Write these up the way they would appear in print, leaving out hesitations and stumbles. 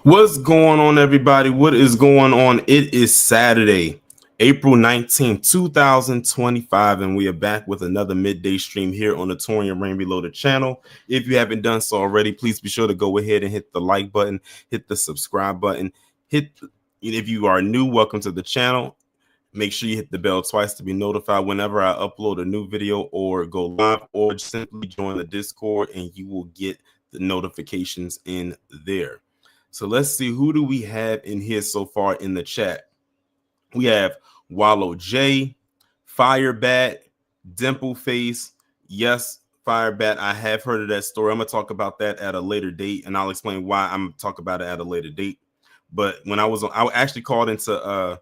What's going on, everybody? What is going on? It is Saturday, April 19th, 2025, and we are back with another midday stream here on the Torian Rain Reloaded channel. If you haven't done so already, please be sure to go ahead and hit the like button, hit the subscribe button, if you are new, welcome to the channel. Make sure you hit the bell twice to be notified whenever I upload a new video or go live, or simply join the Discord and you will get the notifications in there. So let's see, who do we have in here so far in the chat? We have Wallow J, Firebat, Dimpleface. Yes, Firebat, I have heard of that story. I'm going to talk about that at a later date, and I'll explain why I'm talking about it at a later date. But when I actually called into,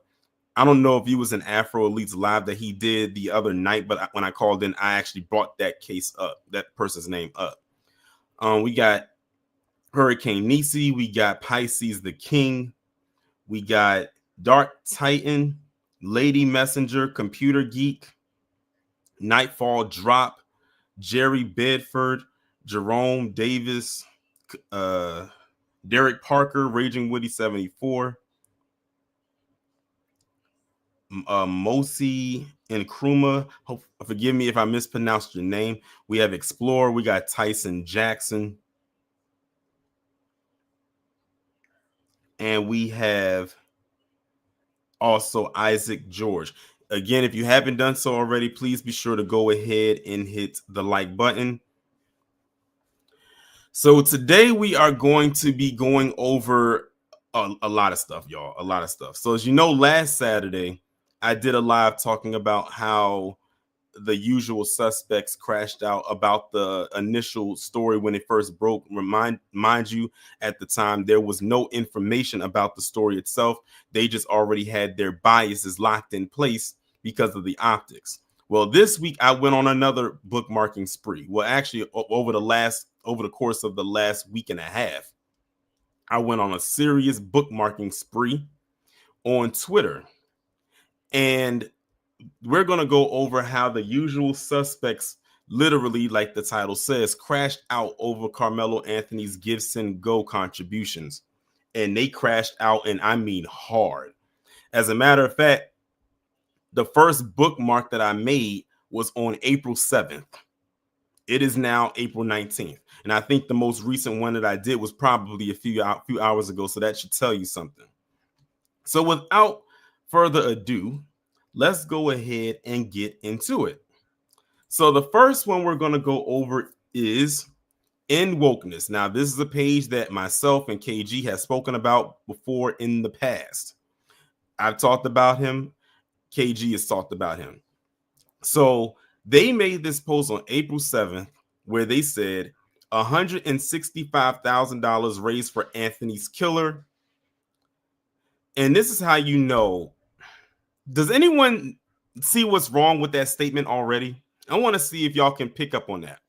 I don't know if he was in Afro Elites Live that he did the other night, but when I called in, I actually brought that case up, that person's name up. We got Hurricane Nisi, we got Pisces the King, we got Dark Titan, Lady Messenger, Computer Geek, Nightfall Drop, Jerry Bedford, Jerome Davis, Derek Parker, Raging Woody 74, Mosi and Kruma. Forgive me if I mispronounced your name. We have Explorer, we got Tyson Jackson, and we have also Isaac George. Again, if you haven't done so already, please be sure to go ahead and hit the like button. So today we are going to be going over a lot of stuff, y'all. A lot of stuff. So as you know, last Saturday, I did a live talking about how the usual suspects crashed out about the initial story when it first broke. Mind you, at the time, there was no information about the story itself. They just already had their biases locked in place because of the optics. Well, this week I went on another bookmarking spree. Well, actually, over the course of the last week and a half, I went on a serious bookmarking spree on Twitter. And we're going to go over how the usual suspects, literally, like the title says, crashed out over Karmelo Anthony's GiveSendGo contributions. And they crashed out, and I mean hard. As a matter of fact, the first bookmark that I made was on April 7th. It is now April 19th. And I think the most recent one that I did was probably a few hours ago. So that should tell you something. So without further ado, let's go ahead and get into it. So the first one we're going to go over is In Wokeness. Now, this is a page that myself and KG has spoken about before in the past. I've talked about him. KG has talked about him. So they made this post on April 7th where they said $165,000 raised for Anthony's killer. And this is how you know. Does anyone see what's wrong with that statement already? I want to see if y'all can pick up on that.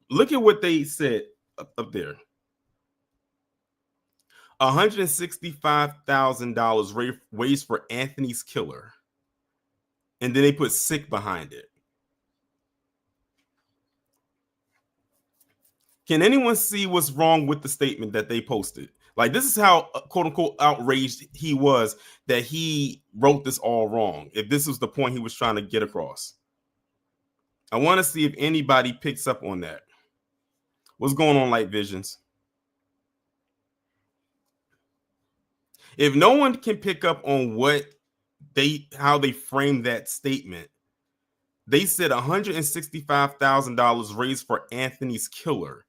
Look at what they said up there. $165,000 raised for Anthony's killer. And then they put sick behind it. Can anyone see what's wrong with the statement that they posted? Like, this is how, quote unquote, outraged he was that he wrote this all wrong. If this was the point he was trying to get across. I want to see if anybody picks up on that. What's going on, Light Visions? If no one can pick up on how they framed that statement, they said $165,000 raised for Anthony's killer.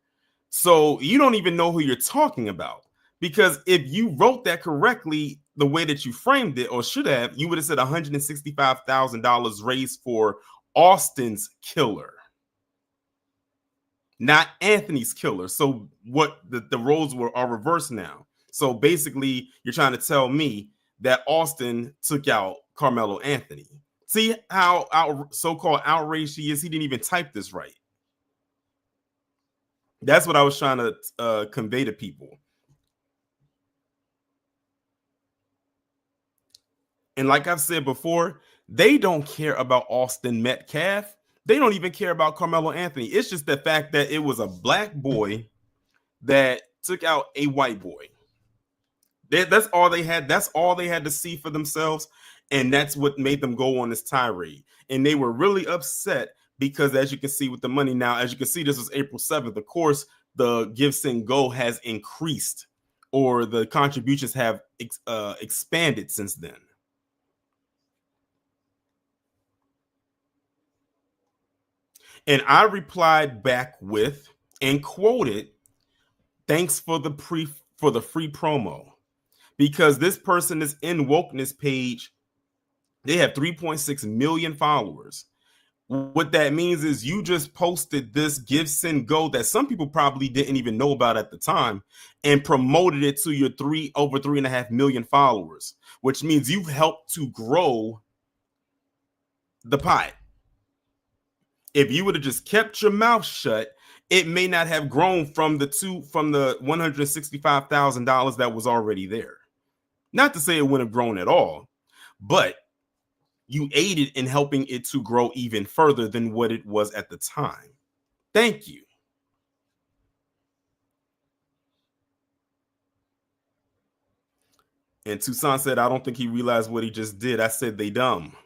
So you don't even know who you're talking about. Because if you wrote that correctly, the way that you framed it, or should have, you would have said $165,000 raised for Austin's killer, not Anthony's killer. So what the roles are reversed now. So basically, you're trying to tell me that Austin took out Karmelo Anthony. See how so-called outraged he is? He didn't even type this right. That's what I was trying to convey to people. And like I've said before, they don't care about Austin Metcalf. They don't even care about Karmelo Anthony. It's just the fact that it was a black boy that took out a white boy. That's all they had. That's all they had to see for themselves. And that's what made them go on this tirade. And they were really upset because, as you can see with the money now, as you can see, this was April 7th. Of course, the GiveSendGo has increased, or the contributions have expanded since then. And I replied back with and quoted, "Thanks for the free promo." Because this person is in wokeness page. They have 3.6 million followers. What that means is you just posted this GiveSendGo that some people probably didn't even know about at the time, and promoted it to your over 3.5 million followers, which means you've helped to grow the pie. If you would have just kept your mouth shut, it may not have grown from the $165,000 that was already there. Not to say it wouldn't have grown at all, but you aided in helping it to grow even further than what it was at the time. Thank you. And Toussaint said, "I don't think he realized what he just did." I said, "They dumb."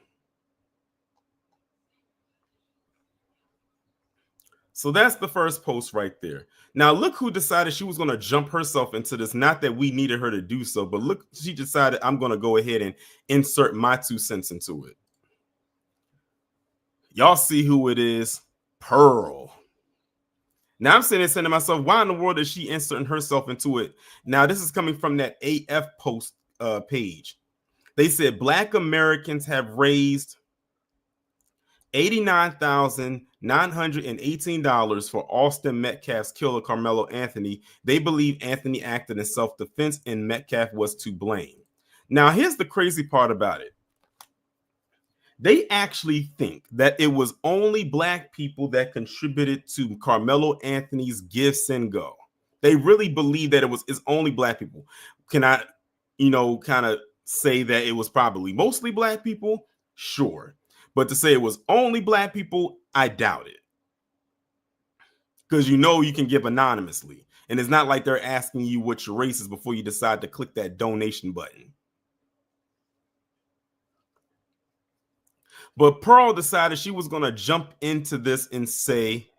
So that's the first post right there. Now look who decided she was going to jump herself into this. Not that we needed her to do so, but look, she decided, "I'm going to go ahead and insert my 2 cents into it." Y'all see who it is? Pearl. Now I'm sitting there saying to myself, why in the world is she inserting herself into it? Now this is coming from that AF post page. They said Black Americans have raised $89,918 for Austin Metcalf's killer, Karmelo Anthony. They believe Anthony acted in self-defense and Metcalf was to blame. Now here's the crazy part about it. They actually think that it was only Black people that contributed to Karmelo Anthony's GiveSendGo. They really believe that it's only Black people. Can I, kind of say that it was probably mostly Black people? Sure. But to say it was only Black people, I doubt it. Because you can give anonymously. And it's not like they're asking you what your race is before you decide to click that donation button. But Pearl decided she was going to jump into this and say,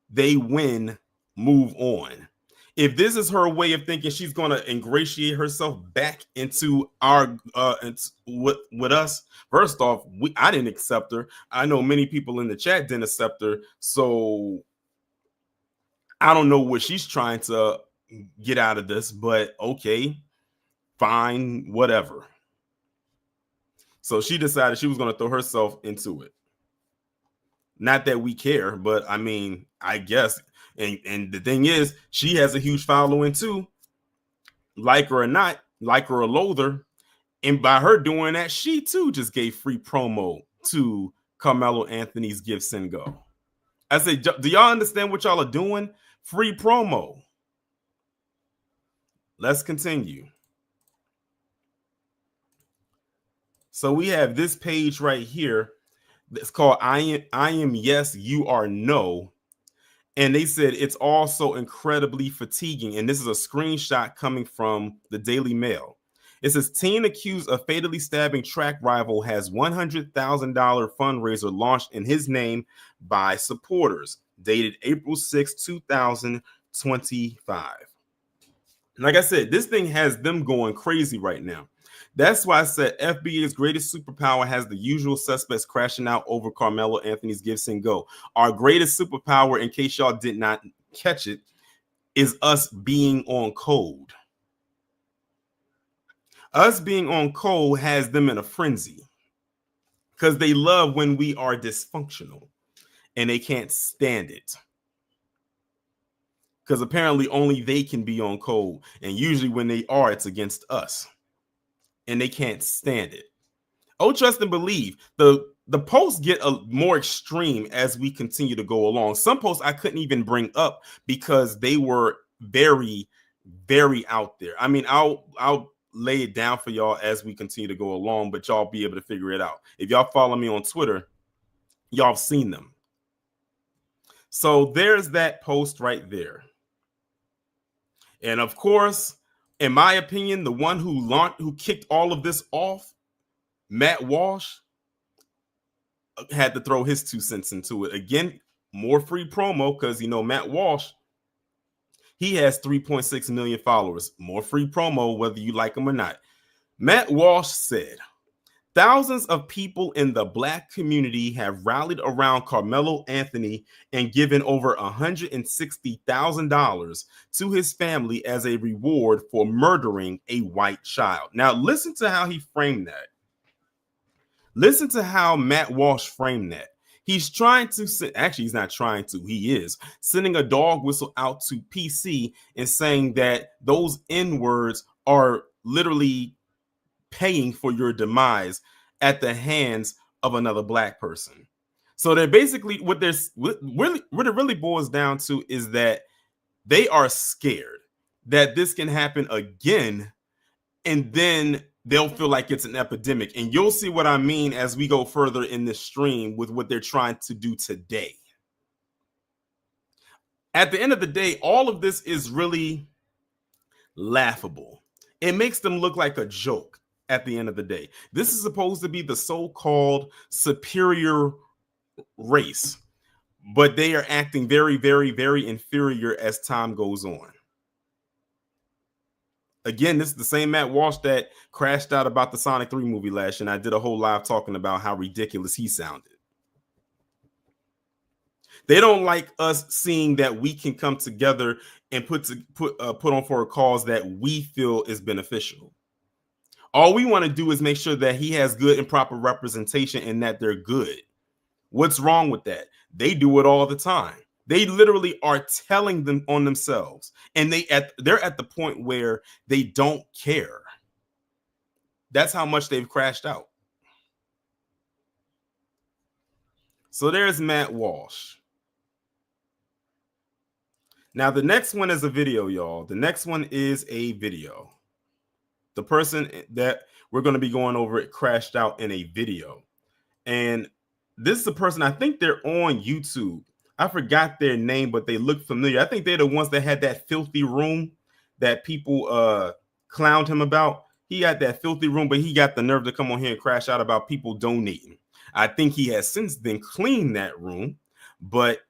they win, move on. If this is her way of thinking, she's going to ingratiate herself back into our with us. First off, I didn't accept her. I know many people in the chat didn't accept her. So I don't know what she's trying to get out of this, but okay, fine, whatever. So she decided she was going to throw herself into it. Not that we care, but I mean, I guess. And the thing is, she has a huge following too. Like her or not, like her or loathe her. And by her doing that, she too just gave free promo to Karmelo Anthony's GiveSendGo. I say, do y'all understand what y'all are doing? Free promo. Let's continue. So we have this page right here. It's called I am yes, you are no. And they said it's also incredibly fatiguing. And this is a screenshot coming from the Daily Mail. It says, teen accused of fatally stabbing track rival has $100,000 fundraiser launched in his name by supporters. Dated April 6, 2025. Like I said, this thing has them going crazy right now. That's why I said FBA's greatest superpower has the usual suspects crashing out over Karmelo Anthony's GiveSendGo. Our greatest superpower, in case y'all did not catch it, is us being on code. Us being on code has them in a frenzy because they love when we are dysfunctional and they can't stand it. Because apparently only they can be on code. And usually when they are, it's against us. And they can't stand it. Oh, trust and believe. The posts get more extreme as we continue to go along. Some posts I couldn't even bring up because they were very, very out there. I mean, I'll lay it down for y'all as we continue to go along, but y'all be able to figure it out. If y'all follow me on Twitter, y'all have seen them. So there's that post right there. And of course, In my opinion, the one who kicked all of this off, Matt Walsh, had to throw his 2 cents into it. Again, more free promo because, you know, Matt Walsh, he has 3.6 million followers. More free promo, whether you like him or not. Matt Walsh said, thousands of people in the Black community have rallied around Karmelo Anthony and given over $160,000 to his family as a reward for murdering a white child. Now, listen to how he framed that. Listen to how Matt Walsh framed that. He's trying to actually, he's not trying to, he is sending a dog whistle out to PC and saying that those N-words are literally paying for your demise at the hands of another Black person. So they're basically what it really boils down to is that they are scared that this can happen again, and then they'll feel like it's an epidemic. And you'll see what I mean as we go further in this stream with what they're trying to do today. At the end of the day, all of this is really laughable. It makes them look like a joke at the end of the day. This is supposed to be the so-called superior race, but they are acting very, very, very inferior as time goes on. Again, this is the same Matt Walsh that crashed out about the Sonic 3 movie last year, and I did a whole live talking about how ridiculous he sounded. They don't like us seeing that we can come together and put on for a cause that we feel is beneficial. All we want to do is make sure that he has good and proper representation and that they're good. What's wrong with that? They do it all the time. They literally are telling them on themselves, and they're at the point where they don't care. That's how much they've crashed out. So there's Matt Walsh. Now the next one is a video, y'all. The next one is a video. The person that we're going to be going over it crashed out in a video, and this is a person, I think they're on YouTube. I forgot their name, but they look familiar. I think they're the ones that had that filthy room that people clowned him about. He had that filthy room, but he got the nerve to come on here and crash out about people donating. I think he has since then cleaned that room, but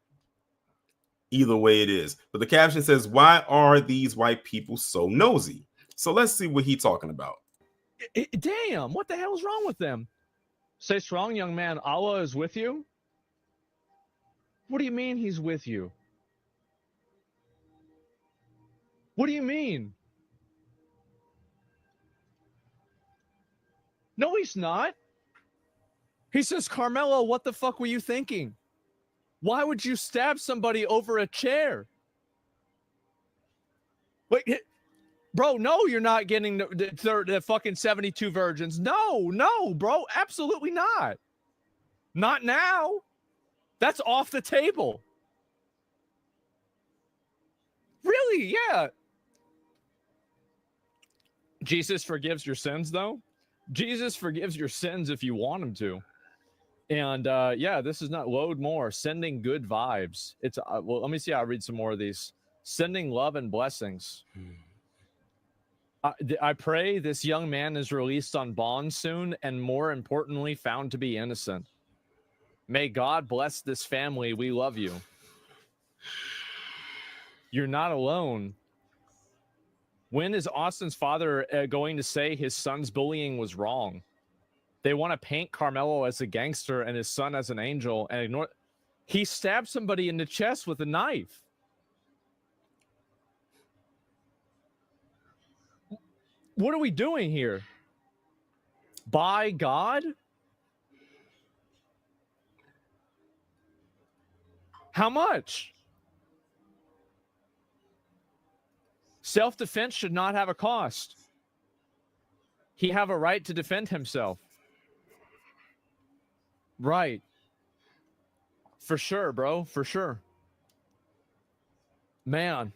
either way it is. But the caption says, why are these white people so nosy? So let's see what he's talking about. Damn, what the hell is wrong with them? Stay strong, young man. Allah is with you. What do you mean he's with you? What do you mean? No, he's not. He says, Karmelo, what the fuck were you thinking? Why would you stab somebody over a chair? Wait, bro, no, you're not getting the fucking 72 virgins. No, bro, absolutely not. Not now. That's off the table. Really? Yeah. Jesus forgives your sins, though. Jesus forgives your sins if you want him to. And yeah, this is not load more. Sending good vibes. It's well, let me see. I'll read some more of these. Sending love and blessings. I pray this young man is released on bond soon, and more importantly, found to be innocent. May God bless this family. We love you. You're not alone. When is Austin's father going to say his son's bullying was wrong? They want to paint Karmelo as a gangster and his son as an angel and ignore. He stabbed somebody in the chest with a knife. What are we doing here? By God? How much? Self-defense should not have a cost. He have a right to defend himself. Right. For sure, bro. For sure. Man.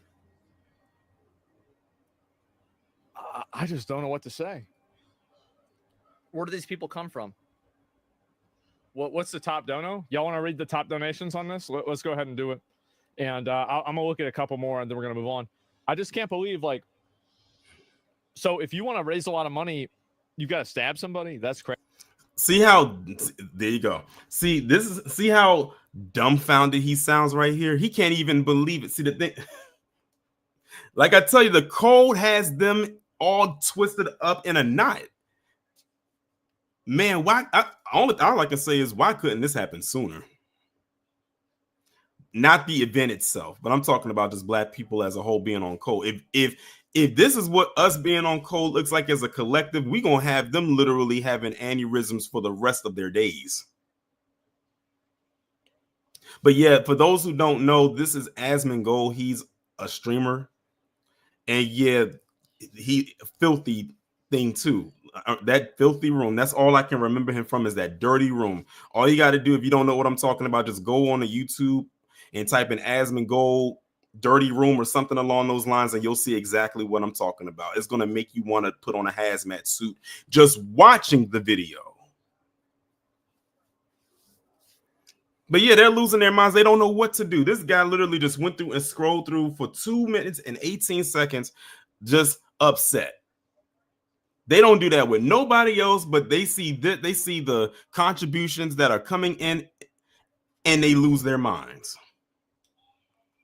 I just don't know what to say. Where do these people come from? What's the top dono? Y'all want to read the top donations on this? Let's go ahead and do it. And I'm going to look at a couple more, and then we're going to move on. I just can't believe, like, So if you want to raise a lot of money, you got to stab somebody. That's crazy. See how there you go. See how dumbfounded he sounds right here. He can't even believe it. See the thing, like I tell you, the code has them all twisted up in a knot. Man, why? All I can say is why couldn't this happen sooner? Not the event itself, but I'm talking about just black people as a whole being on code. If this is what us being on code looks like as a collective, we gonna have them literally having aneurysms for the rest of their days. But yeah, for those who don't know, this is asmongold. He's a streamer, and yeah, he filthy thing too. That filthy room. That's all I can remember him from is that dirty room. All you got to do if you don't know what I'm talking about, just go on to YouTube and type in asmongold dirty room or something along those lines, and you'll see exactly what I'm talking about. It's gonna make you want to put on a hazmat suit just watching the video. But yeah, they're losing their minds. They don't know what to do. This guy literally just went through and scrolled through for 2 minutes and 18 seconds, just upset. They don't do that with nobody else, but they see the contributions that are coming in, and they lose their minds.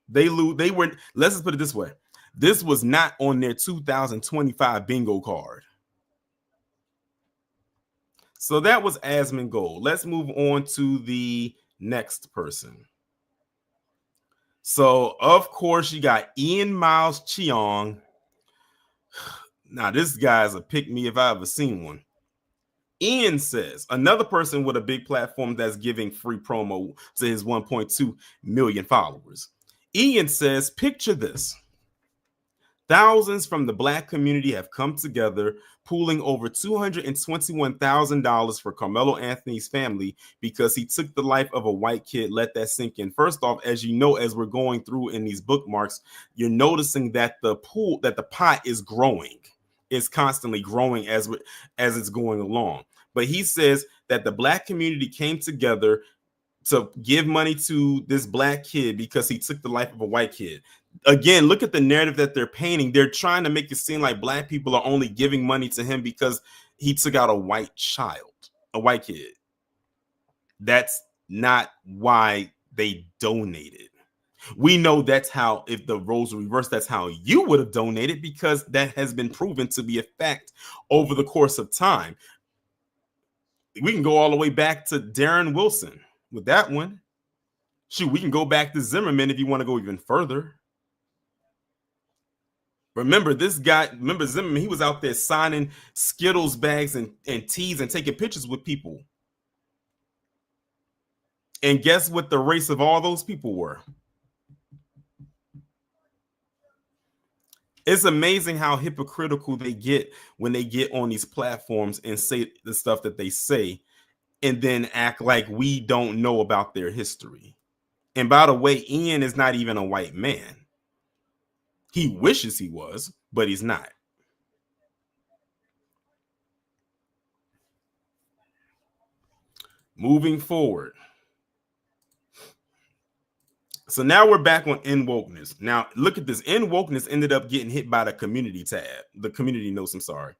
They were, let's just put it this way. This was not on their 2025 bingo card. So that was asmongold. Let's move on to the next person. So, of course, you got Ian Miles Cheong. Now, this guy's a pick me if I ever seen one. Ian says, another person with a big platform that's giving free promo to his 1.2 million followers. Ian says, picture this. Thousands from the black community have come together, pooling over $221,000 for Karmelo Anthony's family because he took the life of a white kid. Let that sink in. First off, as you know, as we're going through in these bookmarks, you're noticing that the pot is growing. It's constantly growing as it's going along. But he says that the black community came together to give money to this black kid because he took the life of a white kid. Again, look at the narrative that they're painting. They're trying to make it seem like black people are only giving money to him because he took out a white child, a white kid. That's not why they donated. We know that's how, if the roles were reversed, that's how you would have donated, because that has been proven to be a fact over the course of time. We can go all the way back to Darren Wilson with that one. Shoot, we can go back to Zimmerman if you want to go even further. Remember Zimmerman, he was out there signing Skittles bags and teas and taking pictures with people. And guess what the race of all those people were? It's amazing how hypocritical they get when they get on these platforms and say the stuff that they say and then act like we don't know about their history. And by the way, Ian is not even a white man. He wishes he was, but he's not. Moving forward. So now we're back on in wokeness. Now look at this. In wokeness ended up getting hit by the community tab. The community notes, I'm sorry.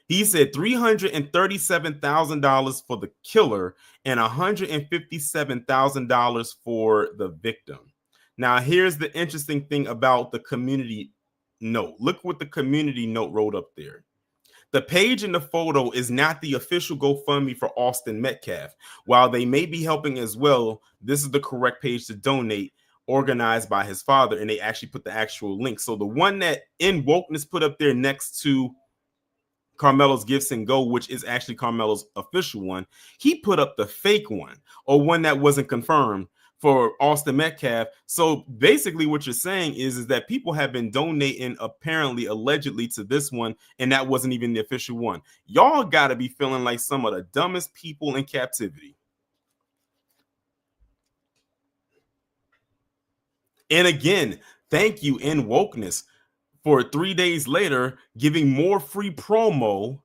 He said $337,000 for the killer and $157,000 for the victim. Now, here's the interesting thing about the community note. Look what the community note wrote up there. The page in the photo is not the official GoFundMe for Austin Metcalf. While they may be helping as well, this is the correct page to donate, organized by his father, and they actually put the actual link. So the one that In Wokeness put up there next to Karmelo's GiveSendGo, which is actually Karmelo's official one, he put up the fake one, or one that wasn't confirmed, for Austin Metcalf. So basically what you're saying is that people have been donating, apparently, allegedly, to this one, and that wasn't even the official one. Y'all got to be feeling like some of the dumbest people in captivity. And again, thank you, In Wokeness, for 3 days later giving more free promo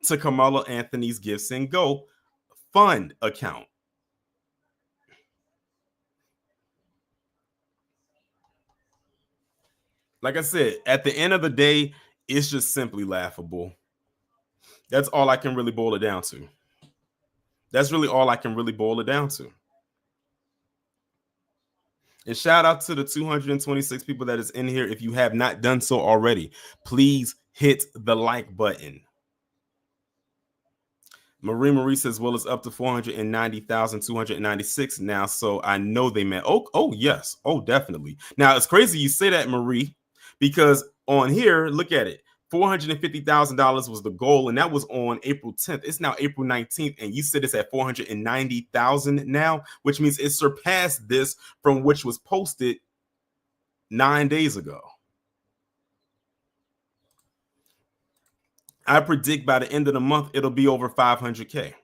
to Karmelo Anthony's GiveSendGo fund account. Like I said, at the end of the day, It's just simply laughable. That's all I can really boil it down to. That's really all I can really boil it down to. And shout out to the 226 people that is in here. If you have not done so already, please hit the like button. Marie says, well, it's up to 490,296 now. So I know they meant, yes. Oh, definitely. Now it's crazy you say that, Marie, because on here, look at it. $450,000 was the goal, and that was on April 10th. It's now April 19th, and you said it's at 490,000 now, which means it surpassed this from which was posted 9 days ago. I predict by the end of the month, it'll be over 500K.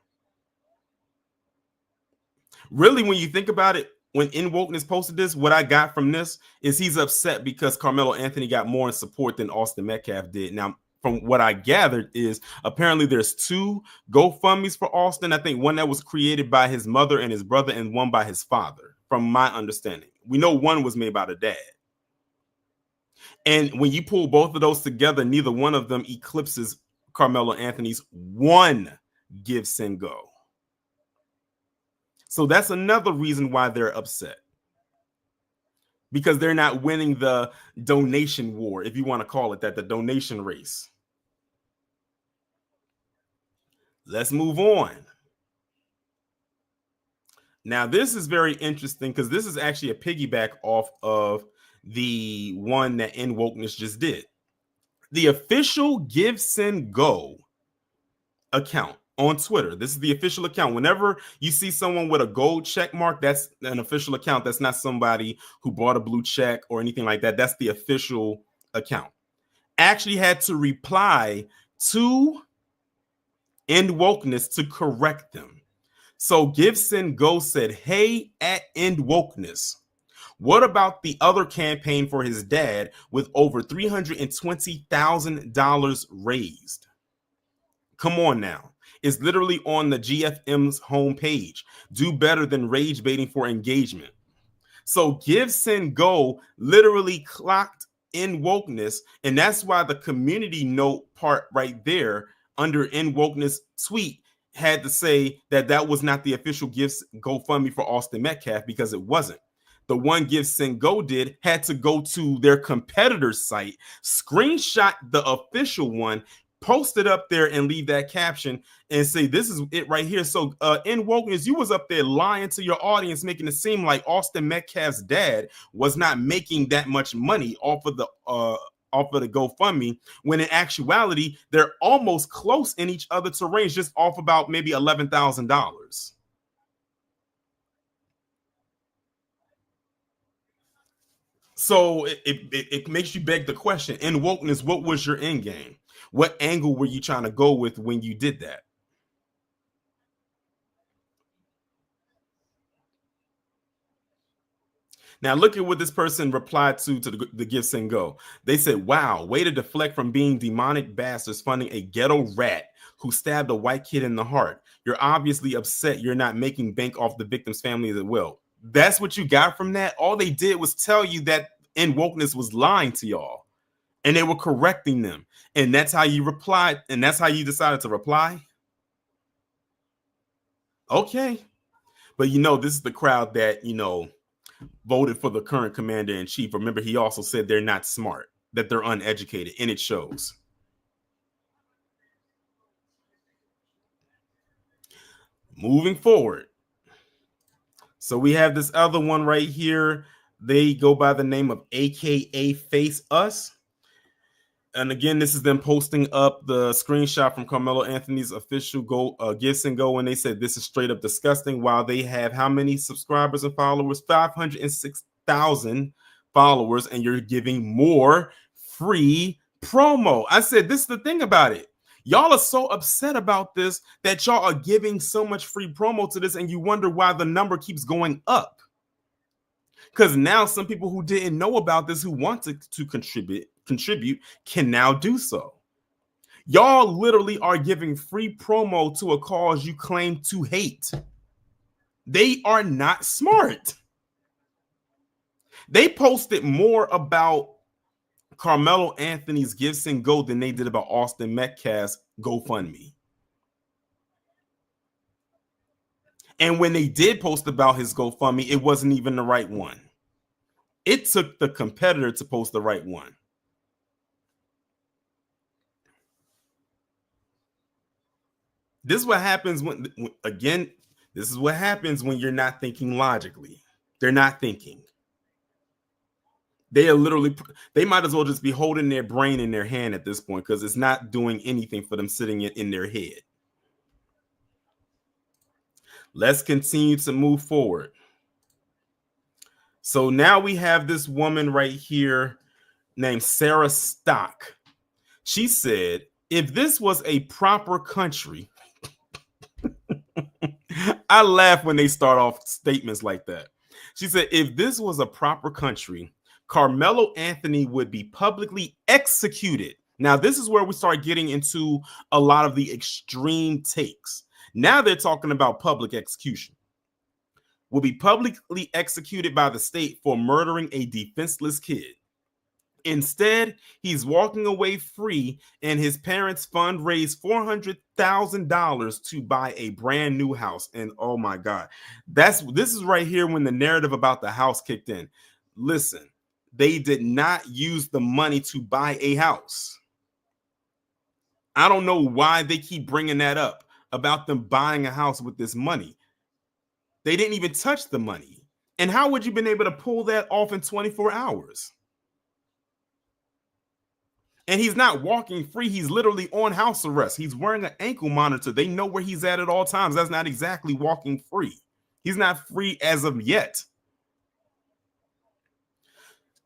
Really, when you think about it, when In Wokeness posted this, what I got from this is he's upset because Karmelo Anthony got more in support than Austin Metcalf did. Now, from what I gathered is apparently there's 2 GoFundMes for Austin. I think one that was created by his mother and his brother and one by his father, from my understanding. We know one was made by the dad. And when you pull both of those together, neither one of them eclipses Karmelo Anthony's one GiveSendGo. So that's another reason why they're upset. Because they're not winning the donation war, if you want to call it that, the donation race. Let's move on. Now, this is very interesting because this is actually a piggyback off of the one that In Wokeness just did. The official GiveSendGo account on Twitter. This is the official account. Whenever you see someone with a gold check mark, that's an official account. That's not somebody who bought a blue check or anything like that. That's the official account. Actually had to reply to End Wokeness to correct them. So GiveSendGo said, hey, at End Wokeness, what about the other campaign for his dad with over $320,000 raised? Come on now. It's literally on the GFM's homepage. Do better than rage baiting for engagement. So GiveSendGo literally clocked In Wokeness, and that's why the community note part right there under In Wokeness tweet had to say that that was not the official GoFundMe for Austin Metcalf, because it wasn't. The one GiveSendGo did had to go to their competitor's site, screenshot the official one, post it up there and leave that caption and say, this is it right here. So In Wokeness, you was up there lying to your audience, making it seem like Austin Metcalf's dad was not making that much money off of the GoFundMe, when in actuality, they're almost close in each other's range, just off about maybe $11,000. So it makes you beg the question, In Wokeness, what was your end game? What angle were you trying to go with when you did that? Now, look at what this person replied to the GiveSendGo. They said, wow, way to deflect from being demonic bastards funding a ghetto rat who stabbed a white kid in the heart. You're obviously upset you're not making bank off the victim's family as well. That's what you got from that? All they did was tell you that In Wokeness was lying to y'all, and they were correcting them. And that's how you replied, and that's how you decided to reply? Okay. But this is the crowd that, voted for the current commander-in-chief. Remember, he also said they're not smart, that they're uneducated, and it shows. Moving forward. So we have this other one right here. They go by the name of AKA Face Us. And again, this is them posting up the screenshot from Karmelo Anthony's official GiveSendGo, and they said this is straight up disgusting. While they have how many subscribers and followers? 506,000 followers, and you're giving more free promo. I said, this is the thing about it. Y'all are so upset about this that y'all are giving so much free promo to this, and you wonder why the number keeps going up. Because now some people who didn't know about this, who wanted to contribute can now do so. Y'all literally are giving free promo to a cause you claim to hate. They are not smart. They posted more about Carmelo Anthony's GiveSendGo than they did about Austin Metcalf's GoFundMe. And when they did post about his GoFundMe, it wasn't even the right one. It took the competitor to post the right one. This is what happens this is what happens when you're not thinking logically. They're not thinking. They might as well just be holding their brain in their hand at this point because it's not doing anything for them sitting in their head. Let's continue to move forward. So now we have this woman right here named Sarah Stock. She said, if this was a proper country, I laugh when they start off statements like that. She said, if this was a proper country, Carmelo Anthony would be publicly executed. Now, this is where we start getting into a lot of the extreme takes. Now they're talking about public execution. Will be publicly executed by the state for murdering a defenseless kid. Instead, he's walking away free, and his parents fundraised $400,000 to buy a brand new house. And oh my God, this is right here when the narrative about the house kicked in. Listen, they did not use the money to buy a house. I don't know why they keep bringing that up about them buying a house with this money. They didn't even touch the money. And how would you been able to pull that off in 24 hours? And he's not walking free. He's literally on house arrest. He's wearing an ankle monitor. They know where he's at all times. That's not exactly walking free. He's not free as of yet.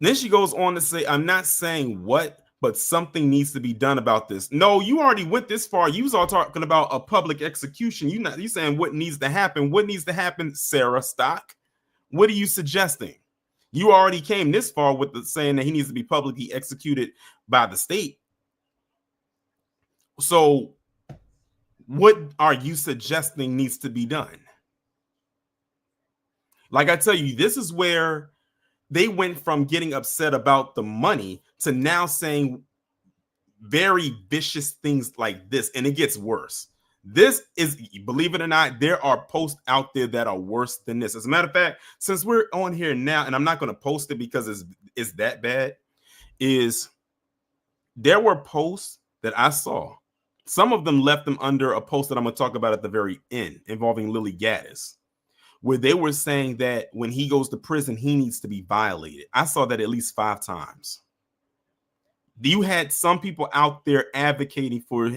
Then she goes on to say, I'm not saying what, but something needs to be done about this. No, you already went this far. You was all talking about a public execution. You saying what needs to happen. What needs to happen, Sarah Stock? What are you suggesting? You already came this far with saying that he needs to be publicly executed by the state. So what are you suggesting needs to be done? Like I tell you, this is where they went from getting upset about the money to now saying very vicious things like this, and it gets worse. This is, believe it or not, there are posts out there that are worse than this. As a matter of fact, since we're on here now, and I'm not going to post it because it's that bad, is there were posts that I saw. Some of them left them under a post that I'm going to talk about at the very end involving Lily Gaddis, where they were saying that when he goes to prison, he needs to be violated. I saw that at least 5 times. You had some people out there advocating for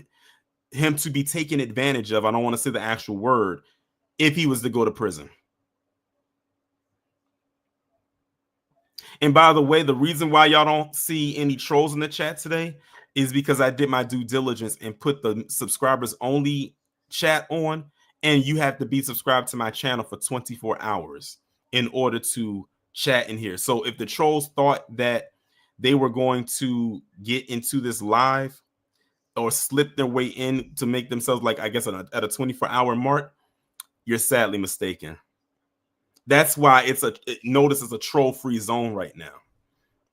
him to be taken advantage of. I don't want to say the actual word, if he was to go to prison. And by the way, the reason why y'all don't see any trolls in the chat today is because I did my due diligence and put the subscribers only chat on, and you have to be subscribed to my channel for 24 hours in order to chat in here. So if the trolls thought that they were going to get into this live or slip their way in to make themselves, like, I guess, at a 24-hour mark, you're sadly mistaken. That's why notice it's a troll-free zone right now.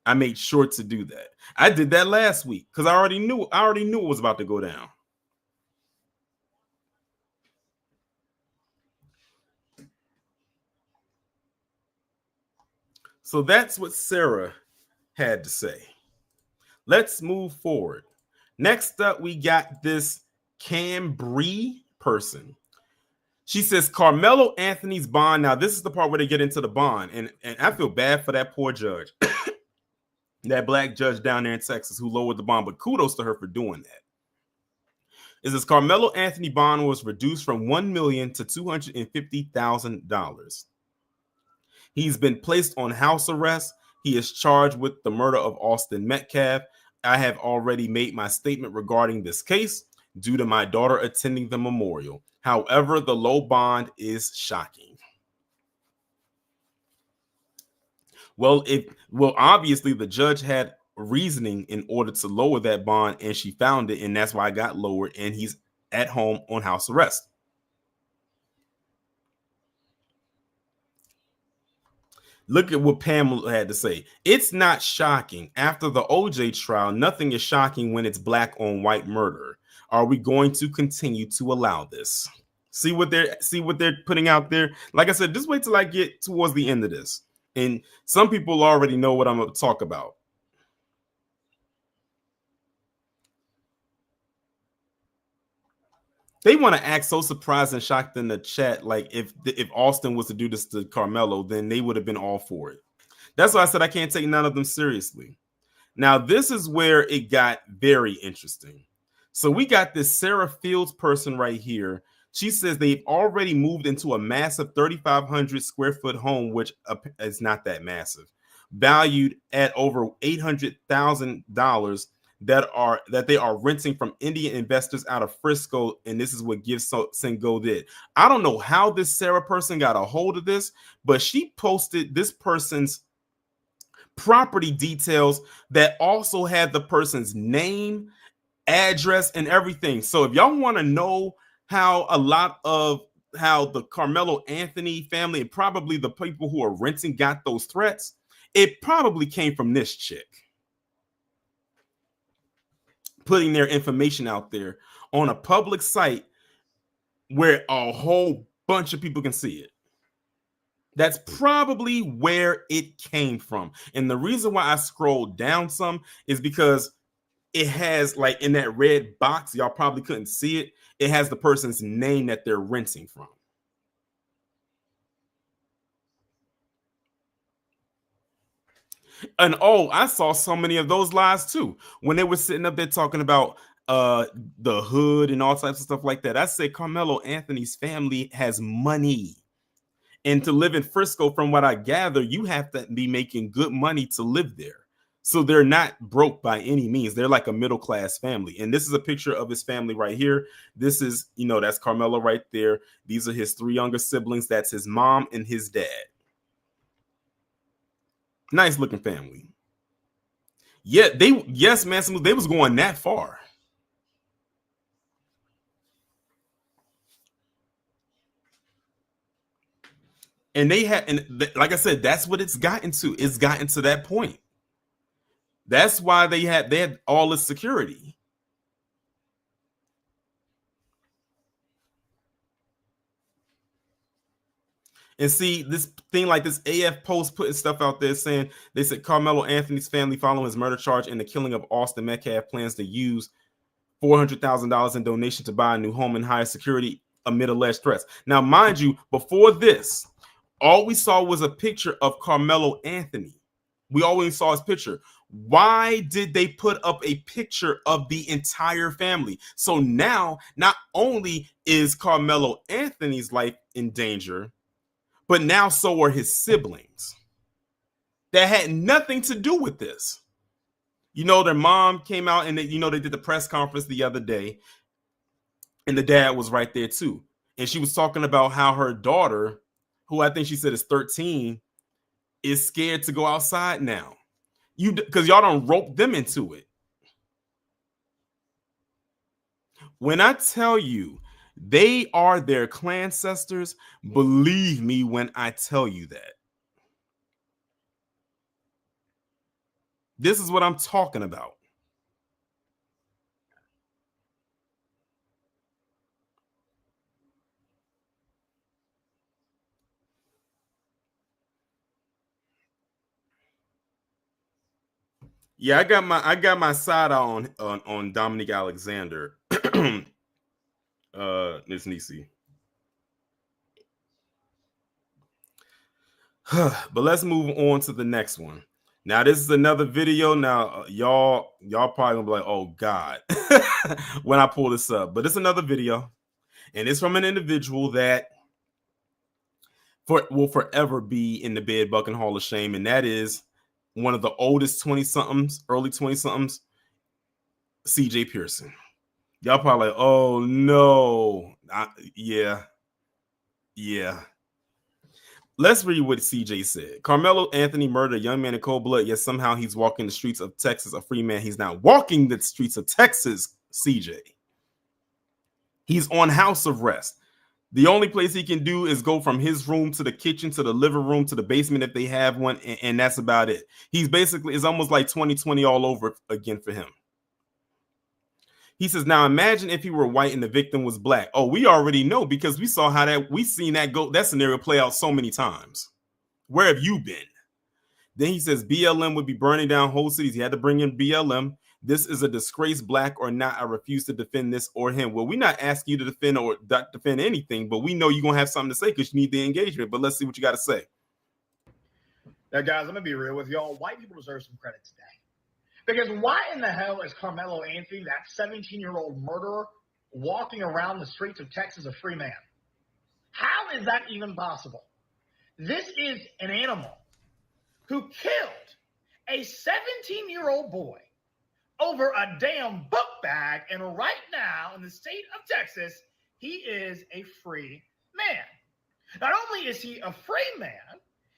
I made sure to do that. I did that last week because I already knew it was about to go down. So that's what Sarah had to say. Let's move forward. Next up, we got this Cambry person. She says Carmelo Anthony's bond. Now, this is the part where they get into the bond, and I feel bad for that poor judge, that black judge down there in Texas who lowered the bond, but kudos to her for doing that. It says Carmelo Anthony bond was reduced from $1 million to $250,000. He's been placed on house arrest. He is charged with the murder of Austin Metcalf. I have already made my statement regarding this case due to my daughter attending the memorial. However, the low bond is shocking. Well, obviously the judge had reasoning in order to lower that bond, and she found it, and that's why it got lowered, and he's at home on house arrest. Look at what Pamela had to say. It's not shocking. After the OJ trial, nothing is shocking when it's black on white murder. Are we going to continue to allow this? See what they're putting out there? Like I said, just wait till I get towards the end of this. And some people already know what I'm going to talk about. They want to act so surprised and shocked in the chat, like if Austin was to do this to Karmelo, then they would have been all for it. That's why I said I can't take none of them seriously. Now, this is where it got very interesting. So we got this Sarah Fields person right here. She says they've already moved into a massive 3,500 square foot home, which is not that massive, valued at over $800,000 that they are renting from Indian investors out of Frisco, and this is what GiveSendGo did. I don't know how this Sarah person got a hold of this, but she posted this person's property details that also had the person's name, address, and everything. So if y'all want to know how a lot of how the Karmelo Anthony family and probably the people who are renting got those threats, it probably came from this chick putting their information out there on a public site where a whole bunch of people can see it. That's probably where it came from. And the reason why I scrolled down some is because it has, like, in that red box, y'all probably couldn't see it. It has the person's name that they're renting from. And oh, I saw so many of those lies too. When they were sitting up there talking about the hood and all types of stuff like that. I said Karmelo Anthony's family has money. And to live in Frisco, from what I gather, you have to be making good money to live there. So they're not broke by any means. They're like a middle-class family. And this is a picture of his family right here. This is, that's Karmelo right there. These are his 3 younger siblings. That's his mom and his dad. Nice looking family. Yeah, yes, man, they was going that far. And like I said, that's what it's gotten to. It's gotten to that point. That's why they had all this security. And see, this thing like this AF Post putting stuff out there saying, they said Karmelo Anthony's family following his murder charge and the killing of Austin Metcalf plans to use $400,000 in donation to buy a new home and hire security amid alleged threats. Now, mind you, before this, all we saw was a picture of Karmelo Anthony. We always saw his picture. Why did they put up a picture of the entire family? So now, not only is Karmelo Anthony's life in danger, but now so are his siblings. That had nothing to do with this. Their mom came out and they did the press conference the other day, and the dad was right there too. And she was talking about how her daughter, who I think she said is 13, is scared to go outside now. Because y'all don't rope them into it. When I tell you they are their clancestors, believe me when I tell you that. This is what I'm talking about. Yeah, I got my side on Dominic Alexander, Miss Nisi. But let's move on to the next one. Now, this is another video. Now, y'all probably gonna be like, "Oh God," when I pull this up. But it's another video, and it's from an individual that will forever be in the Bed Bucking Hall of Shame, and that is one of the oldest 20-somethings, early 20-somethings, CJ Pearson. Y'all probably like, "Oh no, yeah." Let's read what CJ said. Karmelo Anthony murdered a young man in cold blood, yet somehow he's walking the streets of Texas a free man. He's not walking the streets of Texas, CJ. He's on house arrest. The only place he can do is go from his room to the kitchen to the living room to the basement if they have one, and that's about it. He's basically, it's almost like 2020 all over again for him. He says, now imagine if he were white and the victim was black. Oh, we already know because we saw how we've seen that scenario play out so many times. Where have you been? Then he says BLM would be burning down whole cities. He had to bring in BLM. This is a disgrace, black or not. I refuse to defend this or him. Well, we're not asking you to defend or not defend anything, but we know you're going to have something to say because you need the engagement. But let's see what you got to say. Now, guys, I'm going to be real with y'all. White people deserve some credit today. Because why in the hell is Karmelo Anthony, that 17-year-old murderer, walking around the streets of Texas a free man? How is that even possible? This is an animal who killed a 17-year-old boy over a damn book bag, and right now in the state of Texas, he is a free man. Not only is he a free man,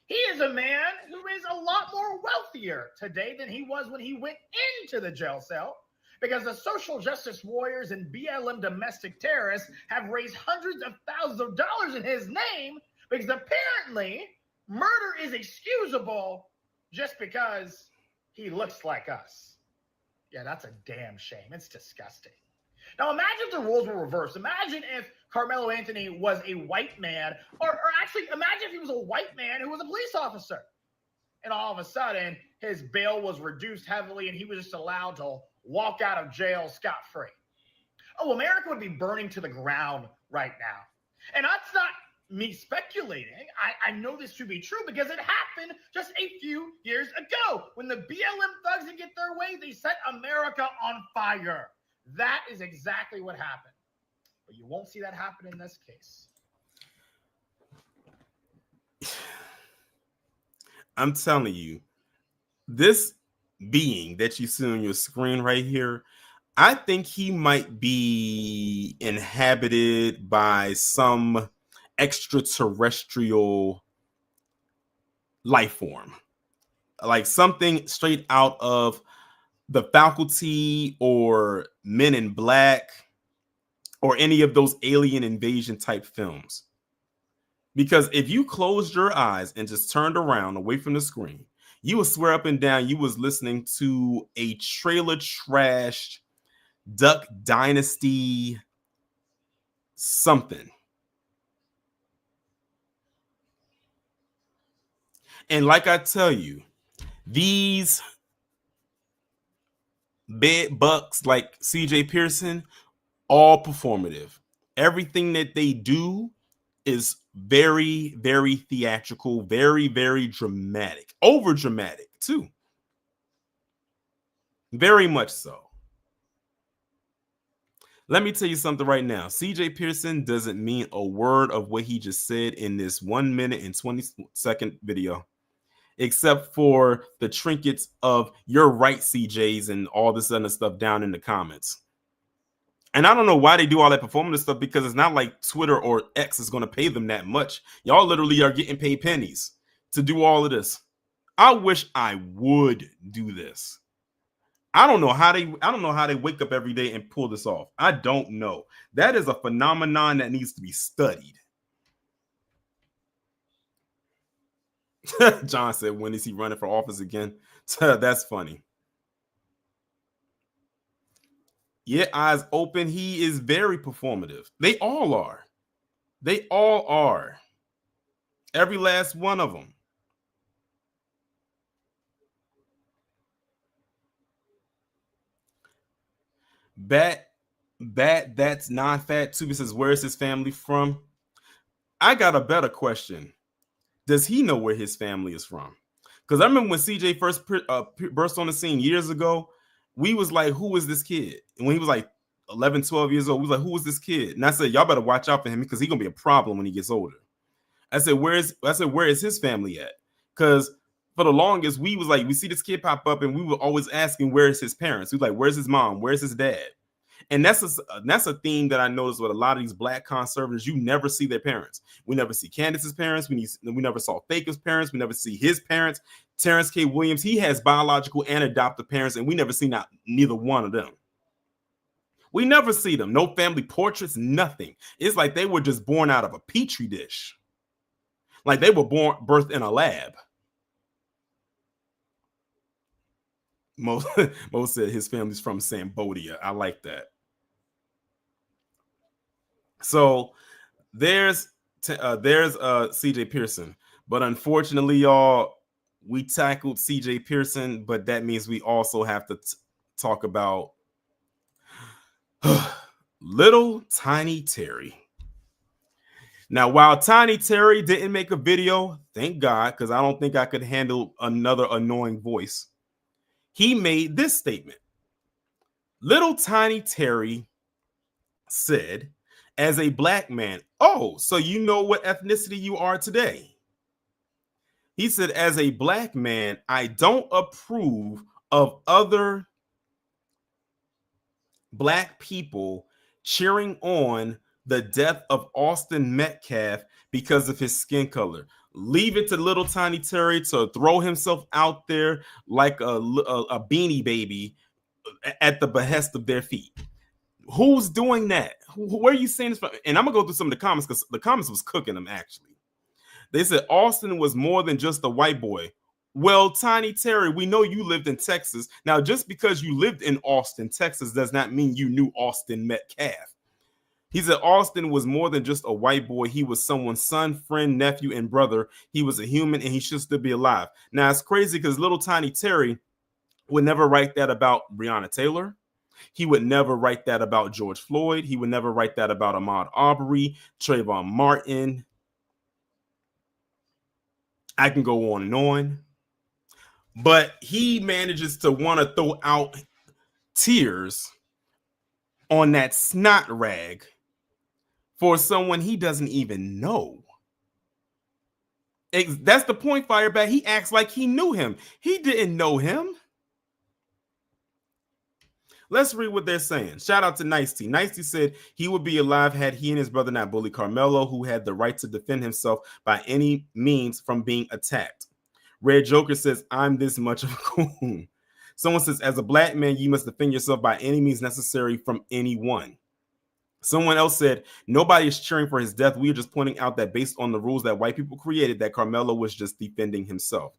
he is a man who is a lot more wealthier today than he was when he went into the jail cell, because the social justice warriors and BLM domestic terrorists have raised hundreds of thousands of dollars in his name, because apparently murder is excusable just because he looks like us. Yeah, that's a damn shame. It's disgusting. Now, imagine if the roles were reversed. Imagine if Karmelo Anthony was a white man, or actually imagine if he was a white man who was a police officer. And all of a sudden, his bail was reduced heavily and he was just allowed to walk out of jail scot-free. Oh, America would be burning to the ground right now. And that's not me speculating. I know this to be true because it happened just a few years ago. When the BLM thugs didn't get their way, they set America on fire. That is exactly what happened. But you won't see that happen in this case. I'm telling you, this being that you see on your screen right here, I think he might be inhabited by some extraterrestrial life form, like something straight out of the Faculty or Men in Black or any of those alien invasion type films. Because if you closed your eyes and just turned around away from the screen, you would swear up and down you was listening to a trailer trashed Duck Dynasty something. And like I tell you, these bed bucks like CJ Pearson, all performative. Everything that they do is very, very theatrical, very, very dramatic, over dramatic too. Very much so. Let me tell you something right now. CJ Pearson doesn't mean a word of what he just said in this 1 minute and 20-second video, except for the trinkets of "you're right, CJs" and all this other stuff down in the comments. And I don't know why they do all that performative stuff, because it's not like Twitter or X is going to pay them that much. Y'all literally are getting paid pennies to do all of this. I wish I would do this. I don't know how they wake up every day and pull this off. I don't know. That is a phenomenon that needs to be studied. John said, when is he running for office again? That's funny. Yeah, eyes open. He is very performative. They all are. They all are. Every last one of them. That's non-fat too. Says, where is his family from? I got a better question. Does he know where his family is from? Because I remember when CJ first burst on the scene years ago, we was like, who is this kid? And when he was like 11, 12 years old, we was like, who is this kid? And I said, y'all better watch out for him because he's going to be a problem when he gets older. I said, where is his family at? Because for the longest, we was like, we see this kid pop up and we were always asking, where is his parents? We was like, where's his mom? Where's his dad? And that's a theme that I noticed with a lot of these black conservatives. You never see their parents. We never see Candace's parents. We never saw Faker's parents. We never see his parents. Terrence K. Williams, he has biological and adoptive parents, and we never see neither one of them. We never see them. No family portraits, nothing. It's like they were just born out of a petri dish. Like they were birthed in a lab. Mo said his family's from Cambodia. I like that. So there's CJ Pearson, but unfortunately, y'all, we tackled CJ Pearson, but that means we also have to talk about little Tiny Terry. Now, while Tiny Terry didn't make a video, thank God, because I don't think I could handle another annoying voice, he made this statement. Little Tiny Terry said, as a black man, oh, so you know what ethnicity you are today? He said, as a black man, I don't approve of other black people cheering on the death of Austin Metcalf because of his skin color. Leave it to little Tiny Terry to throw himself out there like a beanie baby at the behest of their feet. Who's doing that? Where are you saying this from? And I'm gonna go through some of the comments because the comments was cooking them. Actually, they said Austin was more than just a white boy. Well, Tiny Terry, we know you lived in Texas. Now, just because you lived in Austin, Texas, does not mean you knew Austin Metcalf. He said Austin was more than just a white boy. He was someone's son, friend, nephew, and brother. He was a human, and he should still be alive. Now, it's crazy because little Tiny Terry would never write that about Breonna Taylor. He would never write that about George Floyd. He would never write that about Ahmaud Arbery, Trayvon Martin. I can go on and on. But he manages to want to throw out tears on that snot rag for someone he doesn't even know. That's the point, Fireback. He acts like he knew him. He didn't know him. Let's read what they're saying. Shout out to Nicety. Nicety said he would be alive had he and his brother not bullied Karmelo, who had the right to defend himself by any means from being attacked. Red Joker says, I'm this much of a coon. Someone says, as a black man, you must defend yourself by any means necessary from anyone. Someone else said, nobody is cheering for his death. We are just pointing out that based on the rules that white people created, that Karmelo was just defending himself.